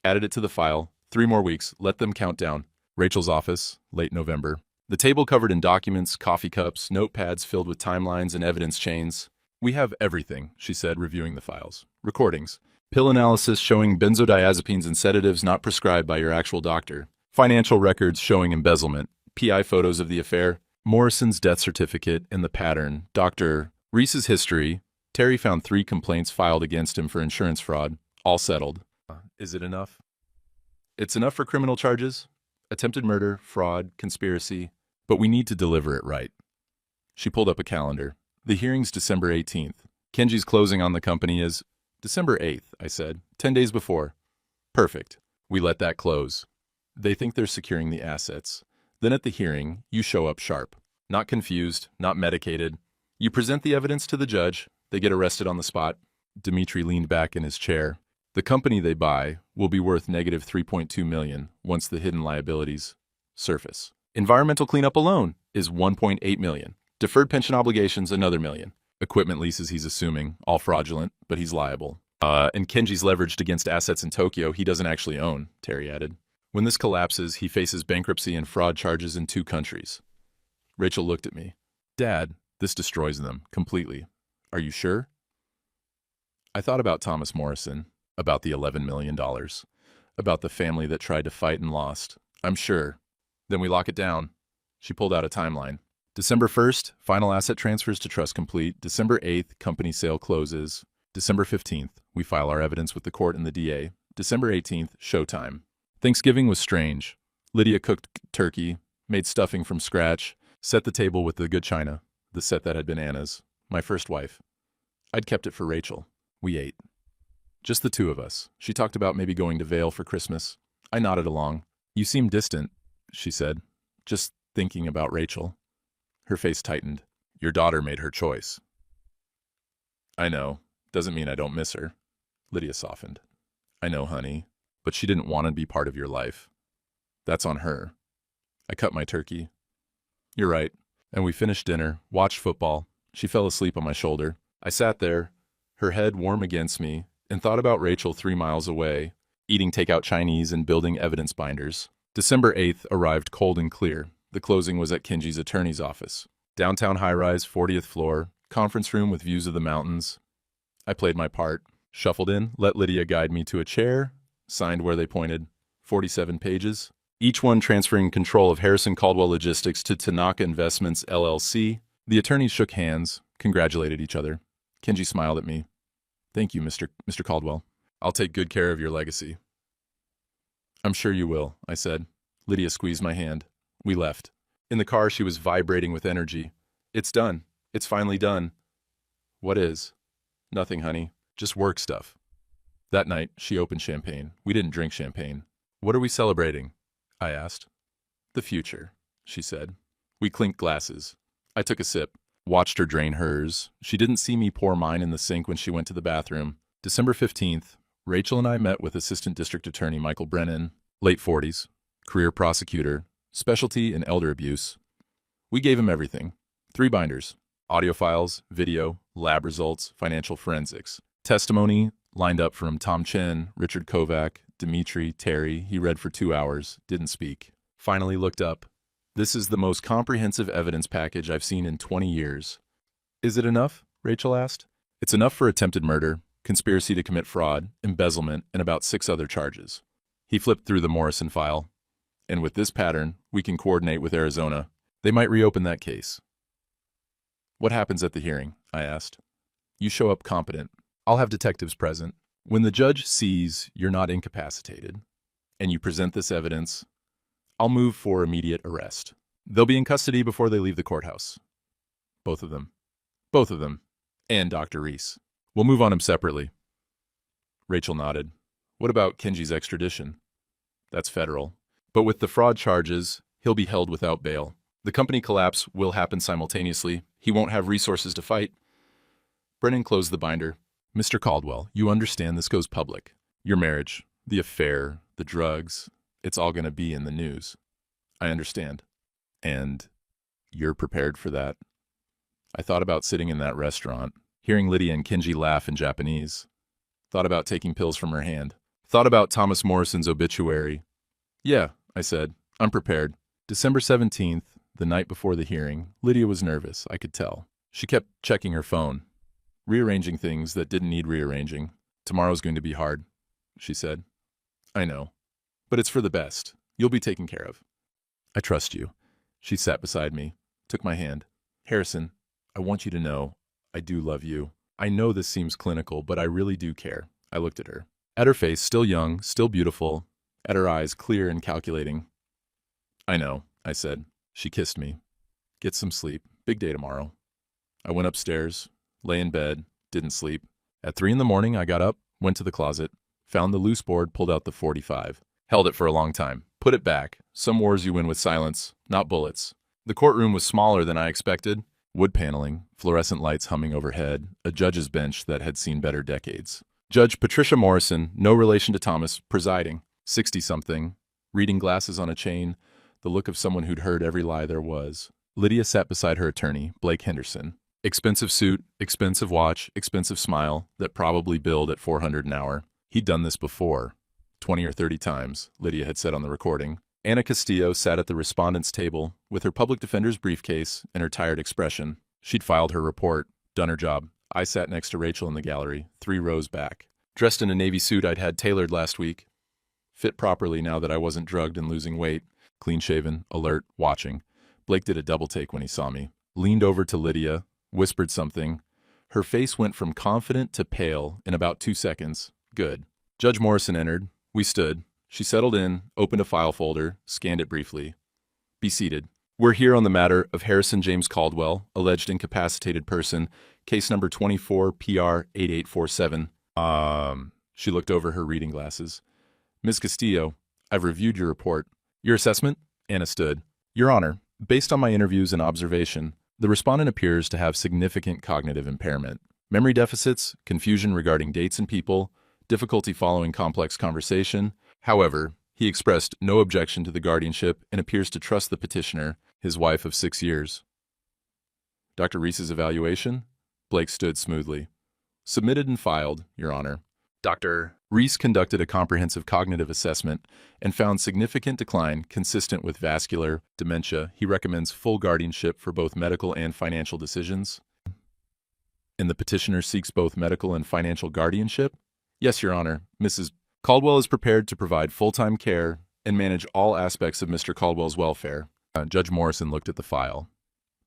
A: added it to the file. 3 more weeks, let them count down. Rachel's office, late November. The table covered in documents, coffee cups, notepads filled with timelines and evidence chains. We have everything, she said, reviewing the files. Recordings. Pill analysis showing benzodiazepines and sedatives not prescribed by your actual doctor. Financial records showing embezzlement. PI photos of the affair. Morrison's death certificate and the pattern. Dr. Reese's history. Terry found 3 complaints filed against him for insurance fraud. All settled. Is it enough? It's enough for criminal charges. Attempted murder, fraud, conspiracy. But we need to deliver it right. She pulled up a calendar. The hearing's December 18th. Kenji's closing on the company is December 8th, I said, 10 days before. Perfect. We let that close. They think they're securing the assets. Then at the hearing, you show up sharp. Not confused, not medicated. You present the evidence to the judge. They get arrested on the spot. Dimitri leaned back in his chair. The company they buy will be worth negative $3.2 million once the hidden liabilities surface. Environmental cleanup alone is $1.8 million. Deferred pension obligations, another $1 million. Equipment leases he's assuming, all fraudulent, but he's liable. And Kenji's leveraged against assets in Tokyo he doesn't actually own, Terry added. When this collapses, he faces bankruptcy and fraud charges in 2 countries. Rachel looked at me. Dad, this destroys them completely. Are you sure? I thought about Thomas Morrison, about the $11 million, about the family that tried to fight and lost. I'm sure. Then we lock it down. She pulled out a timeline. December 1st, final asset transfers to trust complete. December 8th, company sale closes. December 15th, we file our evidence with the court and the DA. December 18th, showtime. Thanksgiving was strange. Lydia cooked turkey, made stuffing from scratch, set the table with the good china, the set that had been Anna's, my first wife. I'd kept it for Rachel. We ate. Just the 2 of us. She talked about maybe going to Vail for Christmas. I nodded along. You seem distant, she said, just thinking about Rachel. Her face tightened. Your daughter made her choice. I know. Doesn't mean I don't miss her. Lydia softened. I know, honey, but she didn't want to be part of your life. That's on her. I cut my turkey. You're right. And we finished dinner, watched football. She fell asleep on my shoulder. I sat there, her head warm against me, and thought about Rachel 3 miles away, eating takeout Chinese and building evidence binders. December 8th arrived cold and clear. The closing was at Kenji's attorney's office. Downtown high-rise, 40th floor, conference room with views of the mountains. I played my part, shuffled in, let Lydia guide me to a chair, signed where they pointed, 47 pages, each one transferring control of Harrison Caldwell Logistics to Tanaka Investments, LLC. The attorneys shook hands, congratulated each other. Kenji smiled at me. Thank you, Mr. Caldwell. I'll take good care of your legacy. I'm sure you will, I said. Lydia squeezed my hand. We left. In the car, she was vibrating with energy. It's done. It's finally done. What is? Nothing, honey. Just work stuff. That night, she opened champagne. We didn't drink champagne. What are we celebrating? I asked. The future, she said. We clinked glasses. I took a sip, watched her drain hers. She didn't see me pour mine in the sink when she went to the bathroom. December 15th, Rachel and I met with Assistant District Attorney Michael Brennan, late 40s, career prosecutor, specialty in elder abuse. We gave him everything. 3 binders, audio files, video, lab results, financial forensics. Testimony lined up from Tom Chen, Richard Kovac, Dimitri, Terry. He read for 2 hours, didn't speak. Finally looked up. This is the most comprehensive evidence package I've seen in 20 years. Is it enough? Rachel asked. It's enough for attempted murder, conspiracy to commit fraud, embezzlement, and about 6 other charges. He flipped through the Morrison file. And with this pattern, we can coordinate with Arizona. They might reopen that case. What happens at the hearing? I asked. You show up competent. I'll have detectives present. When the judge sees you're not incapacitated, and you present this evidence, I'll move for immediate arrest. They'll be in custody before they leave the courthouse. Both of them. Both of them. And Dr. Reese. We'll move on him separately. Rachel nodded. What about Kenji's extradition? That's federal. But with the fraud charges, he'll be held without bail. The company collapse will happen simultaneously. He won't have resources to fight. Brennan closed the binder. Mr. Caldwell, you understand this goes public. Your marriage, the affair, the drugs, it's all going to be in the news. I understand. And you're prepared for that? I thought about sitting in that restaurant, hearing Lydia and Kenji laugh in Japanese. Thought about taking pills from her hand. Thought about Thomas Morrison's obituary. Yeah, I said, I'm prepared. December 17th, the night before the hearing, Lydia was nervous, I could tell. She kept checking her phone, rearranging things that didn't need rearranging. Tomorrow's going to be hard, she said. I know, but it's for the best. You'll be taken care of. I trust you. She sat beside me, took my hand. Harrison, I want you to know, I do love you. I know this seems clinical, but I really do care. I looked at her. At her face, still young, still beautiful. At her eyes, clear and calculating. I know, I said. She kissed me. Get some sleep. Big day tomorrow. I went upstairs, lay in bed, didn't sleep. At 3 a.m, I got up, went to the closet, found the loose board, pulled out the .45. Held it for a long time. Put it back. Some wars you win with silence, not bullets. The courtroom was smaller than I expected. Wood paneling, fluorescent lights humming overhead, a judge's bench that had seen better decades. Judge Patricia Morrison, no relation to Thomas, presiding. 60-something, reading glasses on a chain, the look of someone who'd heard every lie there was. Lydia sat beside her attorney, Blake Henderson. Expensive suit, expensive watch, expensive smile that probably billed at $400 an hour. He'd done this before. 20 or 30 times, Lydia had said on the recording. Anna Castillo sat at the respondent's table with her public defender's briefcase and her tired expression. She'd filed her report, done her job. I sat next to Rachel in the gallery, 3 rows back. Dressed in a navy suit I'd had tailored last week. Fit properly now that I wasn't drugged and losing weight. Clean-shaven, alert, watching. Blake did a double-take when he saw me. Leaned over to Lydia, whispered something. Her face went from confident to pale in about 2 seconds. Good. Judge Morrison entered. We stood. She settled in, opened a file folder, scanned it briefly. Be seated. We're here on the matter of Harrison James Caldwell, alleged incapacitated person, case number 24 PR 8847. She looked over her reading glasses. Ms. Castillo, I've reviewed your report. Your assessment? Anna stood. Your Honor, based on my interviews and observation, the respondent appears to have significant cognitive impairment. Memory deficits, confusion regarding dates and people, difficulty following complex conversation. However, he expressed no objection to the guardianship and appears to trust the petitioner, his wife of 6 years. Dr. Reese's evaluation? Blake stood smoothly. Submitted and filed, Your Honor. Dr. Reese conducted a comprehensive cognitive assessment and found significant decline consistent with vascular dementia. He recommends full guardianship for both medical and financial decisions. And the petitioner seeks both medical and financial guardianship? Yes, Your Honor. Mrs. Caldwell is prepared to provide full-time care and manage all aspects of Mr. Caldwell's welfare. Judge Morrison looked at the file.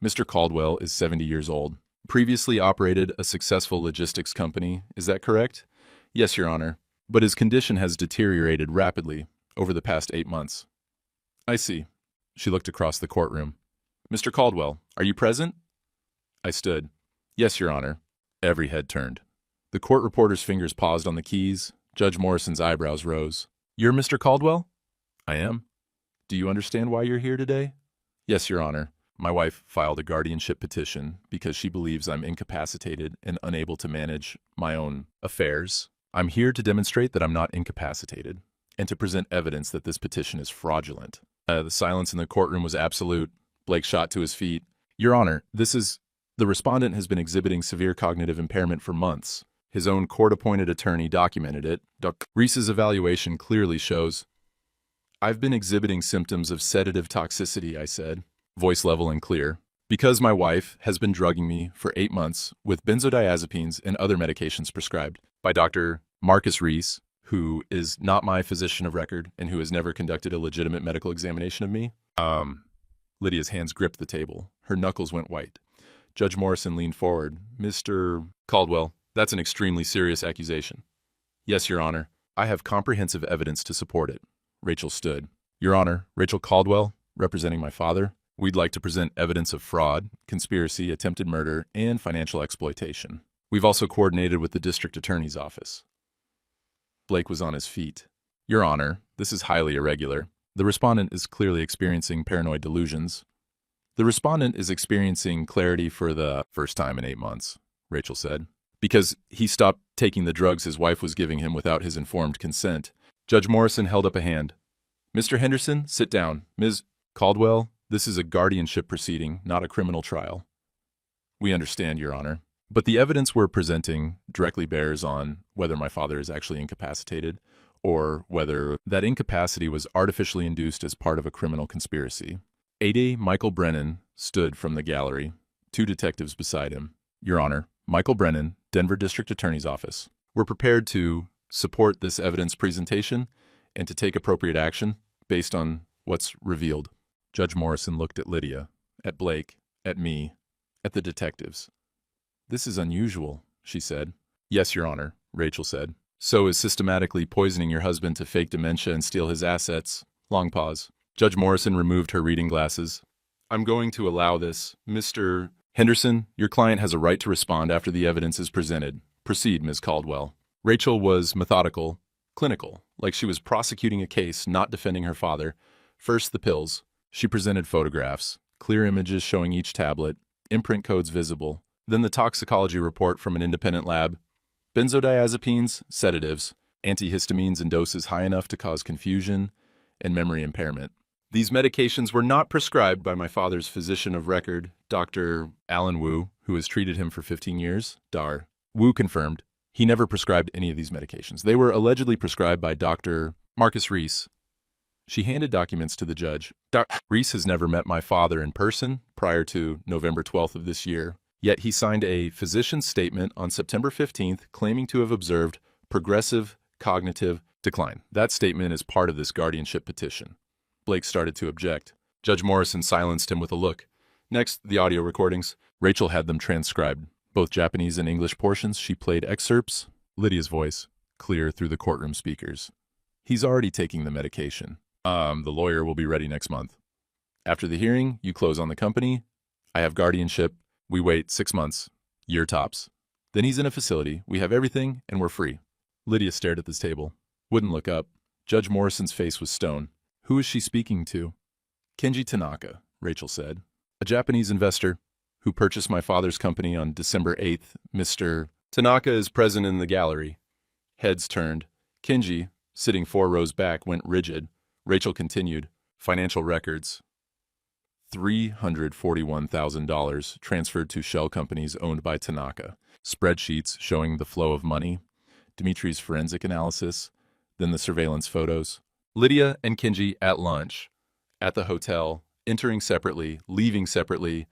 A: Mr. Caldwell is 70 years old. Previously operated a successful logistics company. Is that correct? Yes, Your Honor. But his condition has deteriorated rapidly over the past 8 months. I see. She looked across the courtroom. Mr. Caldwell, are you present? I stood. Yes, Your Honor. Every head turned. The court reporter's fingers paused on the keys. Judge Morrison's eyebrows rose. You're Mr. Caldwell? I am. Do you understand why you're here today? Yes, Your Honor. My wife filed a guardianship petition because she believes I'm incapacitated and unable to manage my own affairs. I'm here to demonstrate that I'm not incapacitated and to present evidence that this petition is fraudulent. The silence in the courtroom was absolute. Blake shot to his feet. Your Honor, the respondent has been exhibiting severe cognitive impairment for months. His own court-appointed attorney documented it. Dr. Reese's evaluation clearly shows. I've been exhibiting symptoms of sedative toxicity, I said, voice level and clear, because my wife has been drugging me for 8 months with benzodiazepines and other medications prescribed by Dr. Marcus Reese, who is not my physician of record and who has never conducted a legitimate medical examination of me. Lydia's hands gripped the table. Her knuckles went white. Judge Morrison leaned forward. Mr. Caldwell, that's an extremely serious accusation. Yes, Your Honor. I have comprehensive evidence to support it. Rachel stood. Your Honor, Rachel Caldwell, representing my father. We'd like to present evidence of fraud, conspiracy, attempted murder, and financial exploitation. We've also coordinated with the district attorney's office. Blake was on his feet. Your Honor, this is highly irregular. The respondent is clearly experiencing paranoid delusions. The respondent is experiencing clarity for the first time in 8 months, Rachel said. because he stopped taking the drugs his wife was giving him without his informed consent. Judge Morrison held up a hand. Mr. Henderson, sit down. Ms. Caldwell, this is a guardianship proceeding, not a criminal trial. We understand, Your Honor. But the evidence we're presenting directly bears on whether my father is actually incapacitated or whether that incapacity was artificially induced as part of a criminal conspiracy. A.D. Michael Brennan stood from the gallery, 2 detectives beside him. Your Honor, Michael Brennan, Denver District Attorney's Office. We're prepared to support this evidence presentation and to take appropriate action based on what's revealed. Judge Morrison looked at Lydia, at Blake, at me, at the detectives. This is unusual, she said. Yes, Your Honor, Rachel said. So is systematically poisoning your husband to fake dementia and steal his assets. Long pause. Judge Morrison removed her reading glasses. I'm going to allow this. Mr. Henderson, your client has a right to respond after the evidence is presented. Proceed, Ms. Caldwell. Rachel was methodical, clinical, like she was prosecuting a case, not defending her father. First, the pills. She presented photographs, clear images showing each tablet, imprint codes visible. Then the toxicology report from an independent lab. Benzodiazepines, sedatives, antihistamines in doses high enough to cause confusion and memory impairment. These medications were not prescribed by my father's physician of record, Dr. Alan Wu, who has treated him for 15 years. Dar. Wu confirmed he never prescribed any of these medications. They were allegedly prescribed by Dr. Marcus Reese. She handed documents to the judge. Dr. Reese has never met my father in person prior to November 12th of this year, yet he signed a physician's statement on September 15th claiming to have observed progressive cognitive decline. That statement is part of this guardianship petition. Blake started to object. Judge Morrison silenced him with a look. Next, the audio recordings. Rachel had them transcribed. Both Japanese and English portions, she played excerpts. Lydia's voice, clear through the courtroom speakers. He's already taking the medication. The lawyer will be ready next month. After the hearing, you close on the company. I have guardianship. We wait 6 months. Year tops. Then he's in a facility. We have everything, and we're free. Lydia stared at this table. Wouldn't look up. Judge Morrison's face was stone. Who is she speaking to? Kenji Tanaka, Rachel said. A Japanese investor who purchased my father's company on December 8th. Mr. Tanaka is present in the gallery. Heads turned. Kenji, sitting 4 rows back, went rigid. Rachel continued. Financial records. $341,000 transferred to shell companies owned by Tanaka. Spreadsheets showing the flow of money. Dimitri's forensic analysis. Then the surveillance photos. Lydia and Kenji at lunch. At the hotel. Entering separately. Leaving separately.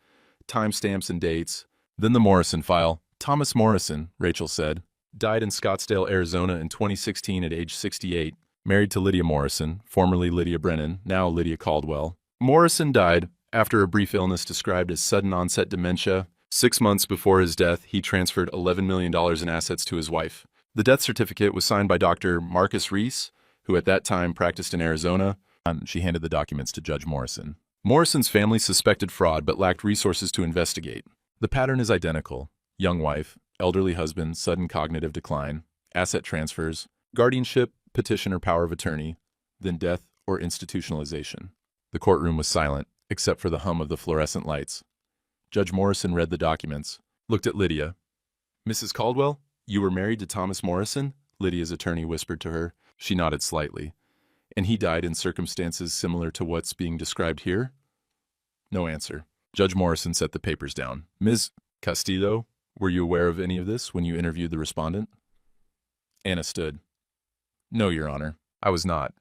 A: Timestamps and dates. Then the Morrison file. Thomas Morrison, Rachel said, died in Scottsdale, Arizona in 2016 at age 68. Married to Lydia Morrison, formerly Lydia Brennan, now Lydia Caldwell. Morrison died after a brief illness described as sudden onset dementia. 6 months before his death, he transferred $11 million in assets to his wife. The death certificate was signed by Dr. Marcus Reese, who at that time practiced in Arizona. She handed the documents to Judge Morrison. Morrison's family suspected fraud but lacked resources to investigate. The pattern is identical. Young wife, elderly husband, sudden cognitive decline, asset transfers, guardianship, petition or power of attorney, then death or institutionalization. The courtroom was silent, except for the hum of the fluorescent lights. Judge Morrison read the documents, looked at Lydia. Mrs. Caldwell, you were married to Thomas Morrison? Lydia's attorney whispered to her. She nodded slightly. And he died in circumstances similar to what's being described here? No answer. Judge Morrison set the papers down. Ms. Castillo, were you aware of any of this when you interviewed the respondent? Anna stood. No, Your Honor, I was not.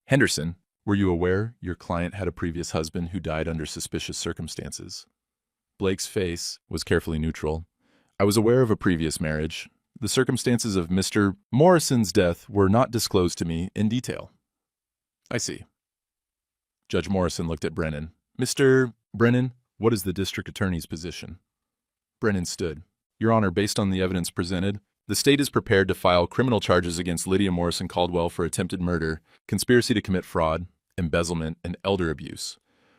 A: Henderson, were you aware your client had a previous husband who died under suspicious circumstances? Blake's face was carefully neutral. I was aware of a previous marriage. The circumstances of Mr. Morrison's death were not disclosed to me in detail. I see. Judge Morrison looked at Brennan. Mr. Brennan, what is the district attorney's position? Brennan stood. Your Honor, based on the evidence presented, the state is prepared to file criminal charges against Lydia Morrison Caldwell for attempted murder, conspiracy to commit fraud, embezzlement, and elder abuse.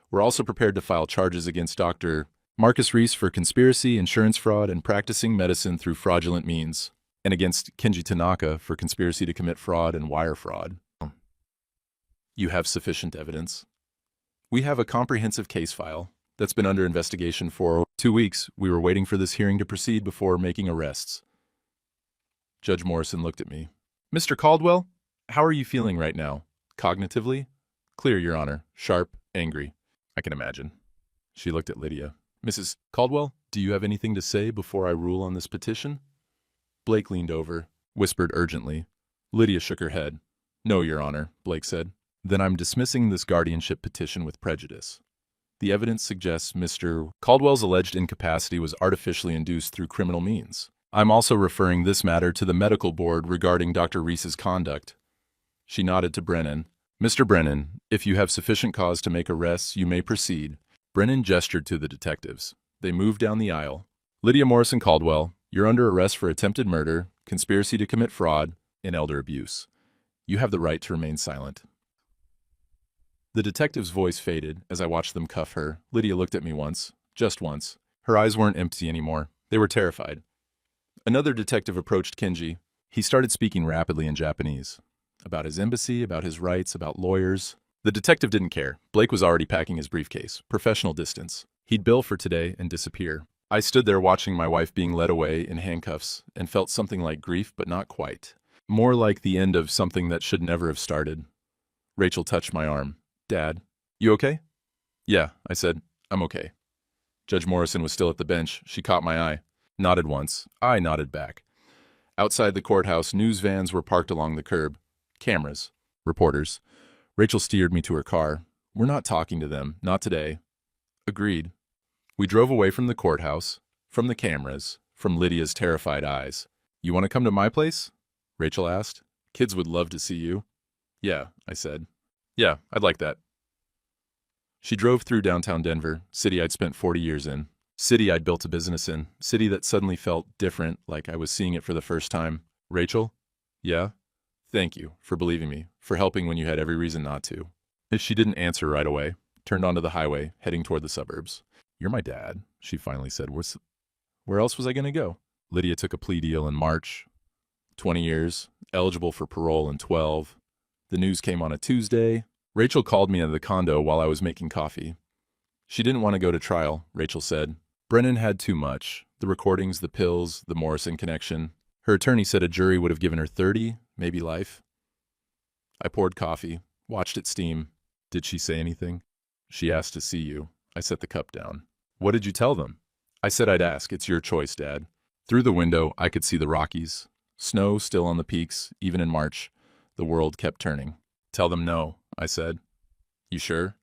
A: We're also prepared to file charges against Dr. Marcus Reese for conspiracy, insurance fraud, and practicing medicine through fraudulent means, and against Kenji Tanaka for conspiracy to commit fraud and wire fraud. You have sufficient evidence. We have a comprehensive case file that's been under investigation for 2 weeks. We were waiting for this hearing to proceed before making arrests. Judge Morrison looked at me. Mr. Caldwell, how are you feeling right now? Cognitively? Clear, Your Honor. Sharp, angry. I can imagine. She looked at Lydia. Mrs. Caldwell, do you have anything to say before I rule on this petition? Blake leaned over, whispered urgently. Lydia shook her head. No, Your Honor, Blake said. Then I'm dismissing this guardianship petition with prejudice. The evidence suggests Mr. Caldwell's alleged incapacity was artificially induced through criminal means. I'm also referring this matter to the medical board regarding Dr. Reese's conduct. She nodded to Brennan. Mr. Brennan, if you have sufficient cause to make arrests, you may proceed. Brennan gestured to the detectives. They moved down the aisle. Lydia Morrison Caldwell, you're under arrest for attempted murder, conspiracy to commit fraud, and elder abuse. You have the right to remain silent. The detective's voice faded as I watched them cuff her. Lydia looked at me once, just once. Her eyes weren't empty anymore. They were terrified. Another detective approached Kenji. He started speaking rapidly in Japanese. About his embassy, about his rights, about lawyers. The detective didn't care. Blake was already packing his briefcase. Professional distance. He'd bill for today and disappear. I stood there watching my wife being led away in handcuffs and felt something like grief, but not quite. More like the end of something that should never have started. Rachel touched my arm. Dad, you okay? Yeah, I said. I'm okay. Judge Morrison was still at the bench. She caught my eye. Nodded once. I nodded back. Outside the courthouse, news vans were parked along the curb. Cameras. Reporters. Rachel steered me to her car. We're not talking to them. Not today. Agreed. We drove away from the courthouse, from the cameras, from Lydia's terrified eyes. You want to come to my place? Rachel asked. Kids would love to see you. Yeah, I said. Yeah, I'd like that. She drove through downtown Denver, city I'd spent 40 years in, city I'd built a business in, city that suddenly felt different, like I was seeing it for the first time. Rachel? Yeah? Thank you for believing me, for helping when you had every reason not to. She didn't answer right away, turned onto the highway, heading toward the suburbs. You're my dad, she finally said. Where else was I going to go? Lydia took a plea deal in March. 20 years, eligible for parole in 12. The news came on a Tuesday. Rachel called me at the condo while I was making coffee. She didn't want to go to trial, Rachel said. Brennan had too much. The recordings, the pills, the Morrison connection. Her attorney said a jury would have given her 30, maybe life. I poured coffee, watched it steam. Did she say anything? She asked to see you. I set the cup down. What did you tell them? I said I'd ask. It's your choice, Dad. Through the window, I could see the Rockies. Snow still on the peaks, even in March. The world kept turning. Tell them no, I said. You sure?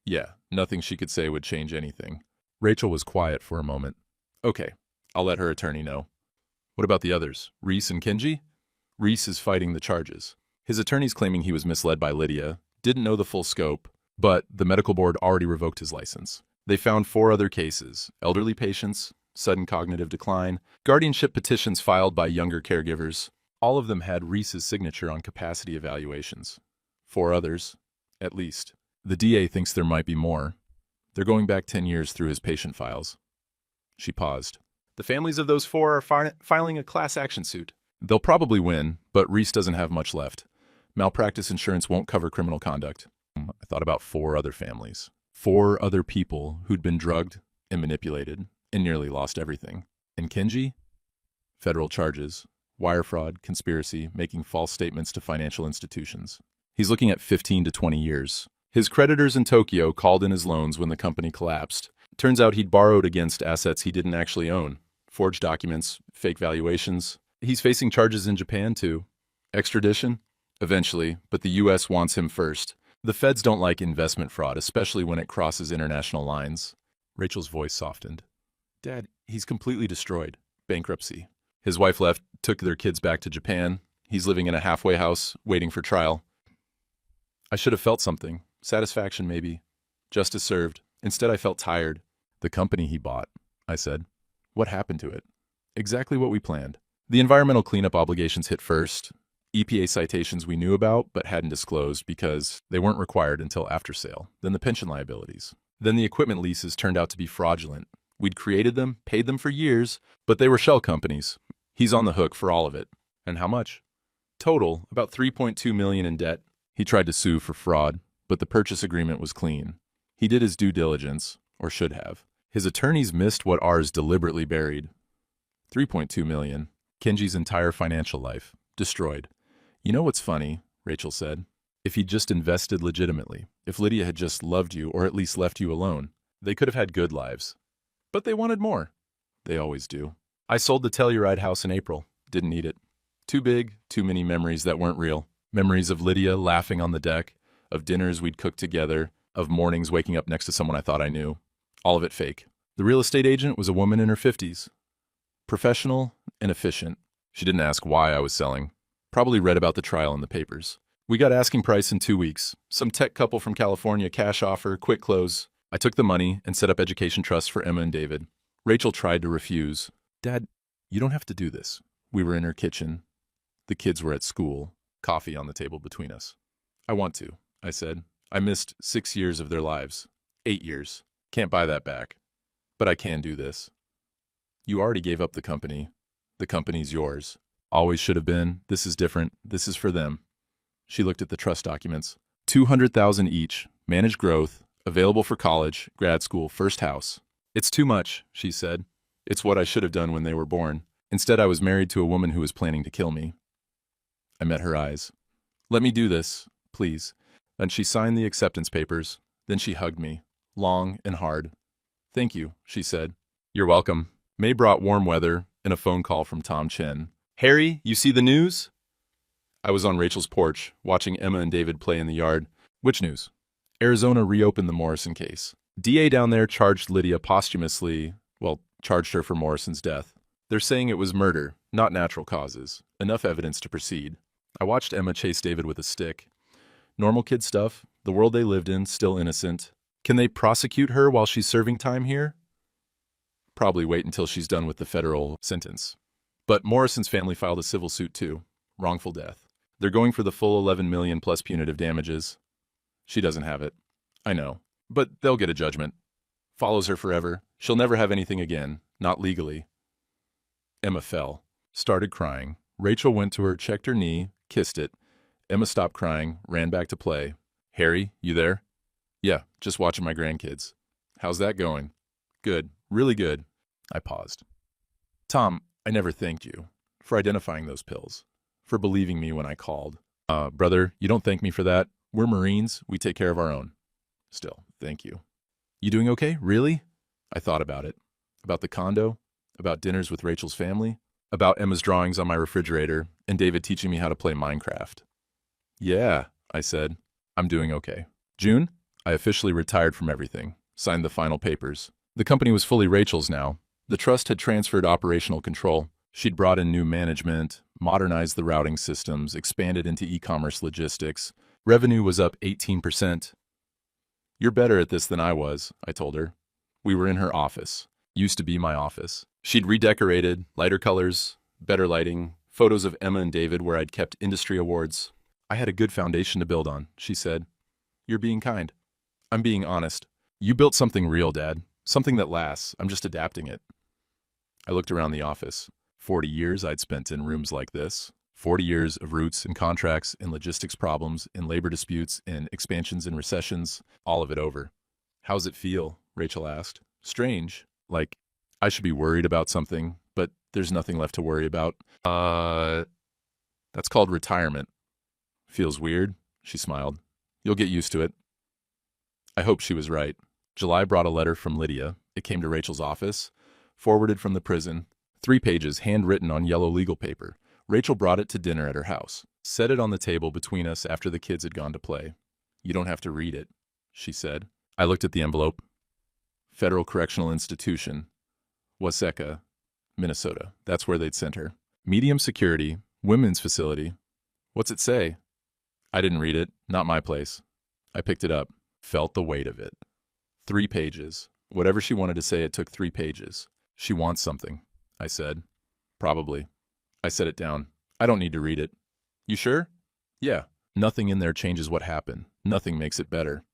A: Yeah, nothing she could say would change anything. Rachel was quiet for a moment. Okay, I'll let her attorney know. What about the others? Reese and Kenji? Reese is fighting the charges. His attorney's claiming he was misled by Lydia, didn't know the full scope, but the medical board already revoked his license. They found 4 other cases: elderly patients, sudden cognitive decline, guardianship petitions filed by younger caregivers. All of them had Reese's signature on capacity evaluations. 4 others, at least. The DA thinks there might be more. They're going back 10 years through his patient files. She paused. The families of those 4 are filing a class action suit. They'll probably win, but Reese doesn't have much left. Malpractice insurance won't cover criminal conduct. I thought about 4 other families. 4 other people who'd been drugged and manipulated and nearly lost everything. And Kenji? Federal charges. Wire fraud, conspiracy, making false statements to financial institutions. He's looking at 15 to 20 years. His creditors in Tokyo called in his loans when the company collapsed. Turns out he'd borrowed against assets he didn't actually own. Forged documents, fake valuations. He's facing charges in Japan, too. Extradition? Eventually, but the U.S. wants him first. The feds don't like investment fraud, especially when it crosses international lines. Rachel's voice softened. Dad, he's completely destroyed. Bankruptcy. His wife left, took their kids back to Japan. He's living in a halfway house, waiting for trial. I should have felt something. Satisfaction, maybe. Justice served. Instead, I felt tired. The company he bought, I said. What happened to it? Exactly what we planned. The environmental cleanup obligations hit first. EPA citations we knew about but hadn't disclosed because they weren't required until after sale. Then the pension liabilities. Then the equipment leases turned out to be fraudulent. We'd created them, paid them for years, but they were shell companies. He's on the hook for all of it. And how much? Total, about $3.2 million in debt. He tried to sue for fraud, but the purchase agreement was clean. He did his due diligence, or should have. His attorneys missed what ours deliberately buried. $3.2 million. Kenji's entire financial life. Destroyed. You know what's funny? Rachel said. If he'd just invested legitimately, if Lydia had just loved you or at least left you alone, they could have had good lives. But they wanted more. They always do. I sold the Telluride house in April. Didn't need it. Too big, too many memories that weren't real. Memories of Lydia laughing on the deck, of dinners we'd cooked together, of mornings waking up next to someone I thought I knew. All of it fake. The real estate agent was a woman in her 50s. Professional and efficient. She didn't ask why I was selling. Probably read about the trial in the papers. We got asking price in 2 weeks. Some tech couple from California, cash offer, quick close. I took the money and set up education trusts for Emma and David. Rachel tried to refuse. Dad, you don't have to do this. We were in her kitchen. The kids were at school. Coffee on the table between us. I want to, I said. I missed 6 years of their lives. 8 years. Can't buy that back. But I can do this. You already gave up the company. The company's yours. Always should have been. This is different. This is for them. She looked at the trust documents. $200,000 each. Managed growth. Available for college, grad school, first house. It's too much, she said. It's what I should have done when they were born. Instead, I was married to a woman who was planning to kill me. I met her eyes. Let me do this, please. And she signed the acceptance papers. Then she hugged me, long and hard. Thank you, she said. You're welcome. May brought warm weather and a phone call from Tom Chen. Harry, you see the news? I was on Rachel's porch, watching Emma and David play in the yard. Which news? Arizona reopened the Morrison case. DA down there charged Lydia posthumously, charged her for Morrison's death. They're saying it was murder, not natural causes. Enough evidence to proceed. I watched Emma chase David with a stick. Normal kid stuff, the world they lived in, still innocent. Can they prosecute her while she's serving time here? Probably wait until she's done with the federal sentence. But Morrison's family filed a civil suit too. Wrongful death. They're going for the full $11 million plus punitive damages. She doesn't have it. I know. But they'll get a judgment. Follows her forever. She'll never have anything again. Not legally. Emma fell. Started crying. Rachel went to her, checked her knee, kissed it. Emma stopped crying, ran back to play. Harry, you there? Yeah, just watching my grandkids. How's that going? Good. Really good. I paused. Tom, I never thanked you for identifying those pills, for believing me when I called. Brother, you don't thank me for that. We're Marines. We take care of our own. Still, thank you. You doing okay? Really? I thought about it. About the condo, about dinners with Rachel's family, about Emma's drawings on my refrigerator, and David teaching me how to play Minecraft. Yeah, I said. I'm doing okay. June, I officially retired from everything, signed the final papers. The company was fully Rachel's now. The trust had transferred operational control. She'd brought in new management, modernized the routing systems, expanded into e-commerce logistics. Revenue was up 18%. You're better at this than I was, I told her. We were in her office. Used to be my office. She'd redecorated, lighter colors, better lighting, photos of Emma and David where I'd kept industry awards. I had a good foundation to build on, she said. You're being kind. I'm being honest. You built something real, Dad. Something that lasts. I'm just adapting it. I looked around the office. 40 years I'd spent in rooms like this. 40 years of routes and contracts and logistics problems and labor disputes and expansions and recessions, all of it over. How's it feel? Rachel asked. Strange. Like, I should be worried about something, but there's nothing left to worry about. That's called retirement. Feels weird, she smiled. You'll get used to it. I hope she was right. July brought a letter from Lydia. It came to Rachel's office, forwarded from the prison, 3 pages handwritten on yellow legal paper. Rachel brought it to dinner at her house, set it on the table between us after the kids had gone to play. You don't have to read it, she said. I looked at the envelope. Federal Correctional Institution, Waseca, Minnesota. That's where they'd sent her. Medium security, women's facility. What's it say? I didn't read it. Not my place. I picked it up, felt the weight of it. 3 pages. Whatever she wanted to say, it took 3 pages. She wants something, I said. Probably. I set it down. I don't need to read it. You sure? Yeah. Nothing in there changes what happened. Nothing makes it better.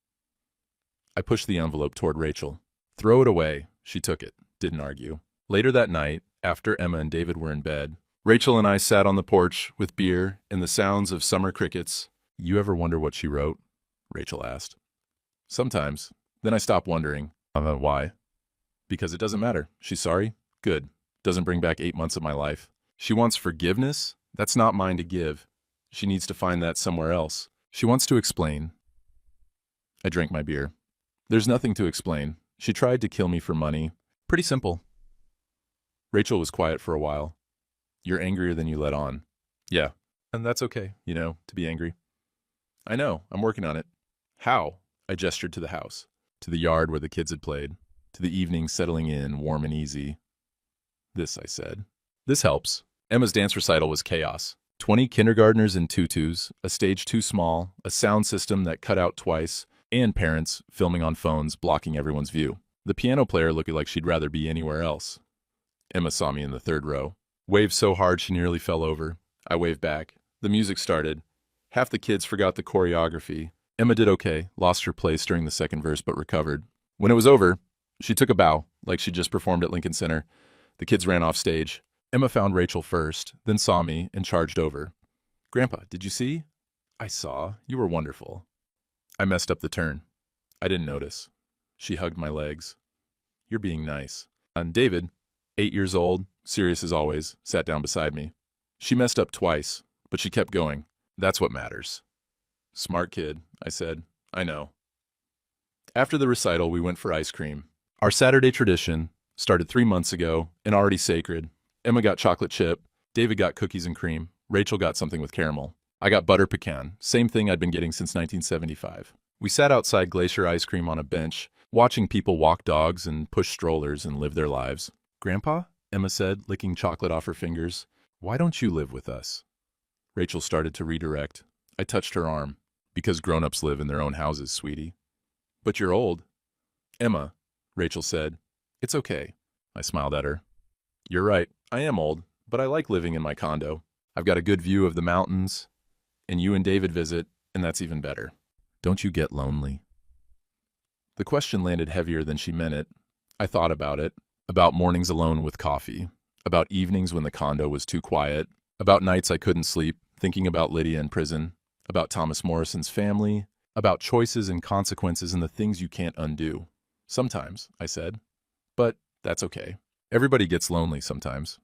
A: I pushed the envelope toward Rachel. Throw it away. She took it. Didn't argue. Later that night, after Emma and David were in bed, Rachel and I sat on the porch with beer and the sounds of summer crickets. You ever wonder what she wrote? Rachel asked. Sometimes. Then I stopped wondering. Why? Because it doesn't matter. She's sorry? Good. Doesn't bring back 8 months of my life. She wants forgiveness? That's not mine to give. She needs to find that somewhere else. She wants to explain. I drank my beer. There's nothing to explain. She tried to kill me for money. Pretty simple. Rachel was quiet for a while. You're angrier than you let on. Yeah, and that's okay, to be angry. I know, I'm working on it. How? I gestured to the house, to the yard where the kids had played, to the evening settling in, warm and easy. This, I said. This helps. Emma's dance recital was chaos. 20 kindergartners in tutus, a stage too small, a sound system that cut out twice, and parents filming on phones blocking everyone's view. The piano player looked like she'd rather be anywhere else. Emma saw me in the third row. Waved so hard she nearly fell over. I waved back. The music started. Half the kids forgot the choreography. Emma did okay, lost her place during the second verse but recovered. When it was over, she took a bow, like she'd just performed at Lincoln Center. The kids ran off stage. Emma found Rachel first, then saw me and charged over. Grandpa, did you see? I saw. You were wonderful. I messed up the turn. I didn't notice. She hugged my legs. You're being nice. And David, 8 years old, serious as always, sat down beside me. She messed up twice, but she kept going. That's what matters. Smart kid, I said. I know. After the recital, we went for ice cream. Our Saturday tradition started 3 months ago and already sacred. Emma got chocolate chip. David got cookies and cream. Rachel got something with caramel. I got butter pecan, same thing I'd been getting since 1975. We sat outside Glacier Ice Cream on a bench, watching people walk dogs and push strollers and live their lives. Grandpa? Emma said, licking chocolate off her fingers. Why don't you live with us? Rachel started to redirect. I touched her arm. Because grown-ups live in their own houses, sweetie. But you're old. Emma, Rachel said. It's okay. I smiled at her. You're right, I am old, but I like living in my condo. I've got a good view of the mountains, and you and David visit, and that's even better. Don't you get lonely? The question landed heavier than she meant it. I thought about it, about mornings alone with coffee, about evenings when the condo was too quiet, about nights I couldn't sleep, thinking about Lydia in prison, about Thomas Morrison's family, about choices and consequences and the things you can't undo. Sometimes, I said. But that's okay. Everybody gets lonely sometimes.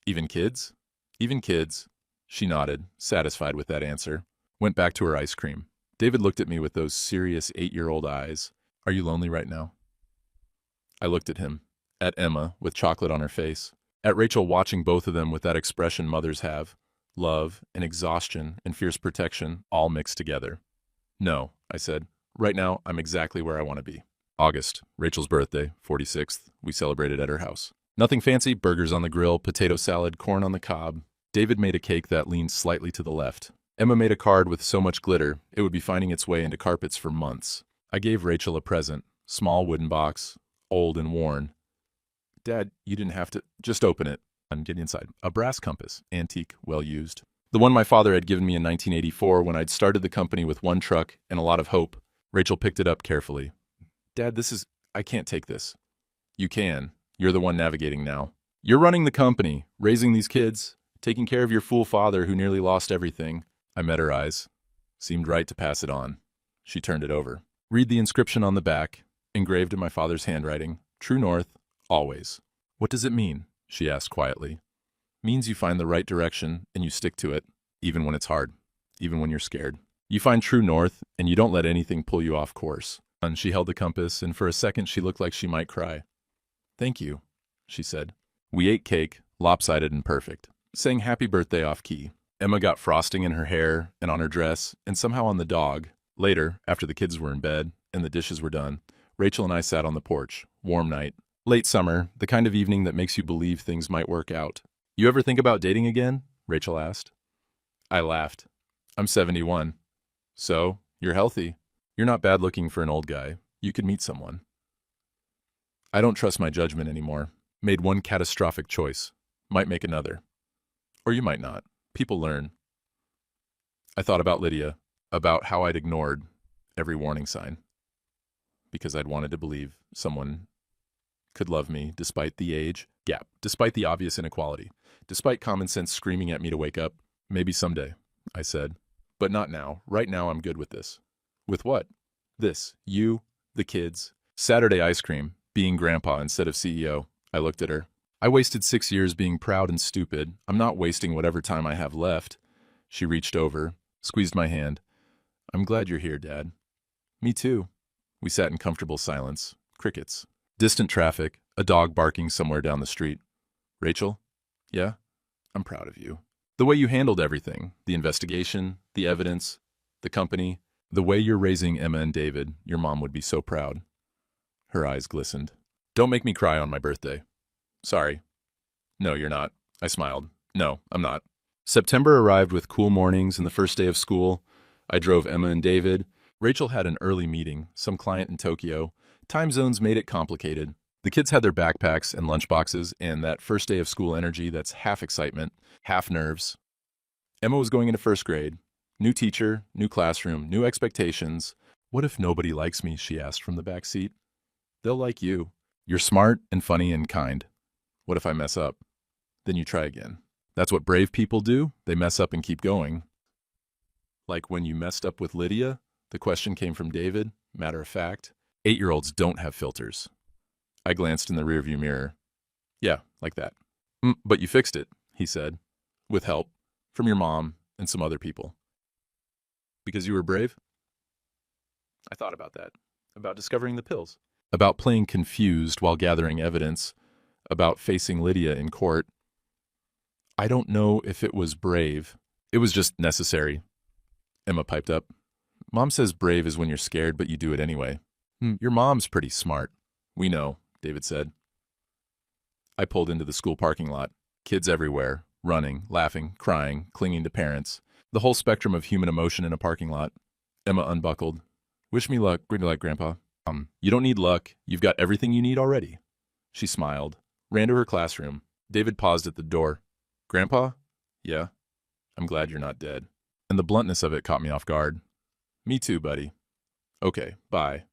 A: Even kids? Even kids. She nodded, satisfied with that answer. Went back to her ice cream. David looked at me with those serious 8-year-old eyes. Are you lonely right now? I looked at him, at Emma with chocolate on her face, at Rachel watching both of them with that expression mothers have. Love and exhaustion and fierce protection all mixed together. No, I said. Right now, I'm exactly where I want to be. August, Rachel's birthday, 46th. We celebrated at her house. Nothing fancy, burgers on the grill, potato salad, corn on the cob. David made a cake that leaned slightly to the left. Emma made a card with so much glitter, it would be finding its way into carpets for months. I gave Rachel a present, small wooden box, old and worn. Dad, you didn't have to. Just open it. I'm getting inside. A brass compass, antique, well used. The one my father had given me in 1984 when I'd started the company with one truck and a lot of hope. Rachel picked it up carefully. Dad, I can't take this. You can. You're the one navigating now. You're running the company, raising these kids, taking care of your fool father who nearly lost everything. I met her eyes. Seemed right to pass it on. She turned it over. Read the inscription on the back, engraved in my father's handwriting. True north, always. What does it mean? She asked quietly. Means you find the right direction and you stick to it, even when it's hard, even when you're scared. You find true north and you don't let anything pull you off course. And she held the compass, and for a second she looked like she might cry. Thank you, she said. We ate cake, lopsided and perfect, sang happy birthday off key. Emma got frosting in her hair and on her dress and somehow on the dog. Later, after the kids were in bed and the dishes were done, Rachel and I sat on the porch, warm night. Late summer, the kind of evening that makes you believe things might work out. You ever think about dating again? Rachel asked. I laughed. I'm 71. So, you're healthy. You're not bad looking for an old guy. You could meet someone. I don't trust my judgment anymore. Made one catastrophic choice. Might make another. Or you might not. People learn. I thought about Lydia, about how I'd ignored every warning sign. Because I'd wanted to believe someone could love me despite the age gap, despite the obvious inequality, despite common sense screaming at me to wake up. Maybe someday, I said. But not now. Right now I'm good with this. With what? This. You, the kids, Saturday ice cream, being grandpa instead of CEO. I looked at her. I wasted 6 years being proud and stupid. I'm not wasting whatever time I have left. She reached over, squeezed my hand. I'm glad you're here, Dad. Me too. We sat in comfortable silence. Crickets. Distant traffic, a dog barking somewhere down the street. Rachel? Yeah? I'm proud of you. The way you handled everything, the investigation, the evidence, the company, the way you're raising Emma and David, your mom would be so proud. Her eyes glistened. Don't make me cry on my birthday. Sorry. No, you're not. I smiled. No, I'm not. September arrived with cool mornings and the first day of school. I drove Emma and David. Rachel had an early meeting, some client in Tokyo. Time zones made it complicated. The kids had their backpacks and lunchboxes, and that first day of school energy that's half excitement, half nerves. Emma was going into first grade. New teacher, new classroom, new expectations. What if nobody likes me, she asked from the back seat. They'll like you. You're smart and funny and kind. What if I mess up? Then you try again. That's what brave people do. They mess up and keep going. Like when you messed up with Lydia? The question came from David, matter of fact. 8-year-olds don't have filters. I glanced in the rearview mirror. Yeah, like that. But you fixed it, he said, with help from your mom and some other people. Because you were brave? I thought about that, about discovering the pills, about playing confused while gathering evidence, about facing Lydia in court. I don't know if it was brave. It was just necessary. Emma piped up. Mom says brave is when you're scared, but you do it anyway. Your mom's pretty smart. We know, David said. I pulled into the school parking lot. Kids everywhere, running, laughing, crying, clinging to parents. The whole spectrum of human emotion in a parking lot. Emma unbuckled. Wish me luck. Good luck, Grandpa. You don't need luck. You've got everything you need already. She smiled, ran to her classroom. David paused at the door. Grandpa? Yeah? I'm glad you're not dead. And the bluntness of it caught me off guard. Me too, buddy. Okay, bye.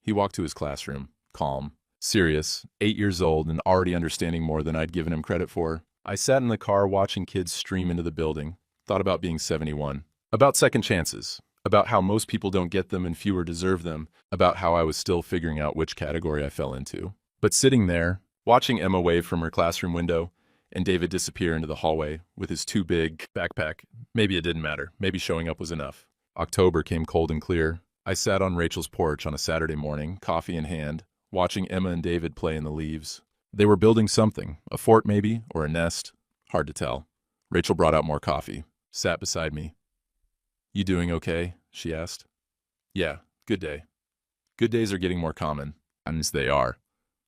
A: He walked to his classroom, calm, serious, 8 years old and already understanding more than I'd given him credit for. I sat in the car watching kids stream into the building, thought about being 71, about second chances, about how most people don't get them and fewer deserve them, about how I was still figuring out which category I fell into. But sitting there, watching Emma wave from her classroom window, and David disappear into the hallway with his too big backpack, maybe it didn't matter. Maybe showing up was enough. October came cold and clear. I sat on Rachel's porch on a Saturday morning, coffee in hand, watching Emma and David play in the leaves. They were building something, a fort maybe, or a nest. Hard to tell. Rachel brought out more coffee, sat beside me. You doing okay? She asked. Yeah, good day. Good days are getting more common, and they are.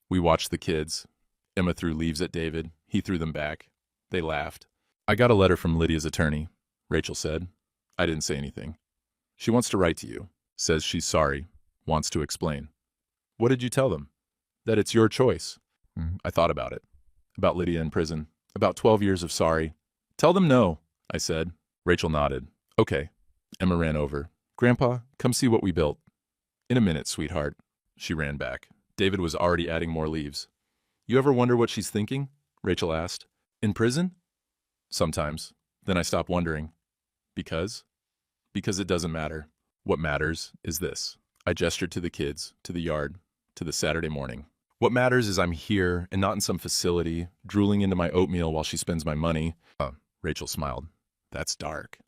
A: We watched the kids. Emma threw leaves at David. He threw them back. They laughed. I got a letter from Lydia's attorney, Rachel said. I didn't say anything. She wants to write to you. Says she's sorry. Wants to explain. What did you tell them? That it's your choice. I thought about it. About Lydia in prison. About 12 years of sorry. Tell them no, I said. Rachel nodded. Okay. Emma ran over. Grandpa, come see what we built. In a minute, sweetheart. She ran back. David was already adding more leaves. You ever wonder what she's thinking? Rachel asked. In prison? Sometimes. Then I stopped wondering. Because? Because it doesn't matter. What matters is this. I gestured to the kids, to the yard, to the Saturday morning. What matters is I'm here and not in some facility, drooling into my oatmeal while she spends my money. Rachel smiled. That's dark.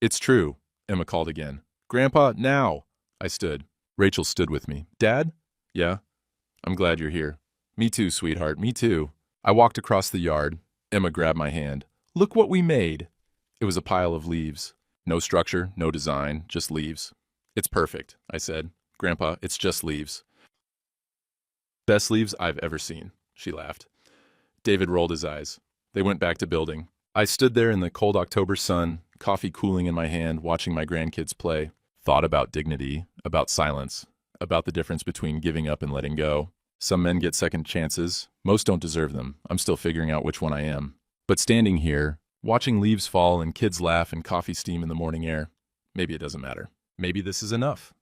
A: It's true, Emma called again. Grandpa, now! I stood. Rachel stood with me. Dad? Yeah? I'm glad you're here. Me too, sweetheart, me too. I walked across the yard. Emma grabbed my hand. Look what we made. It was a pile of leaves. No structure, no design, just leaves. It's perfect, I said. Grandpa, it's just leaves. Best leaves I've ever seen, she laughed. David rolled his eyes. They went back to building. I stood there in the cold October sun, coffee cooling in my hand, watching my grandkids play. Thought about dignity, about silence, about the difference between giving up and letting go. Some men get second chances. Most don't deserve them. I'm still figuring out which one I am. But standing here, watching leaves fall and kids laugh and coffee steam in the morning air, maybe it doesn't matter. Maybe this is enough.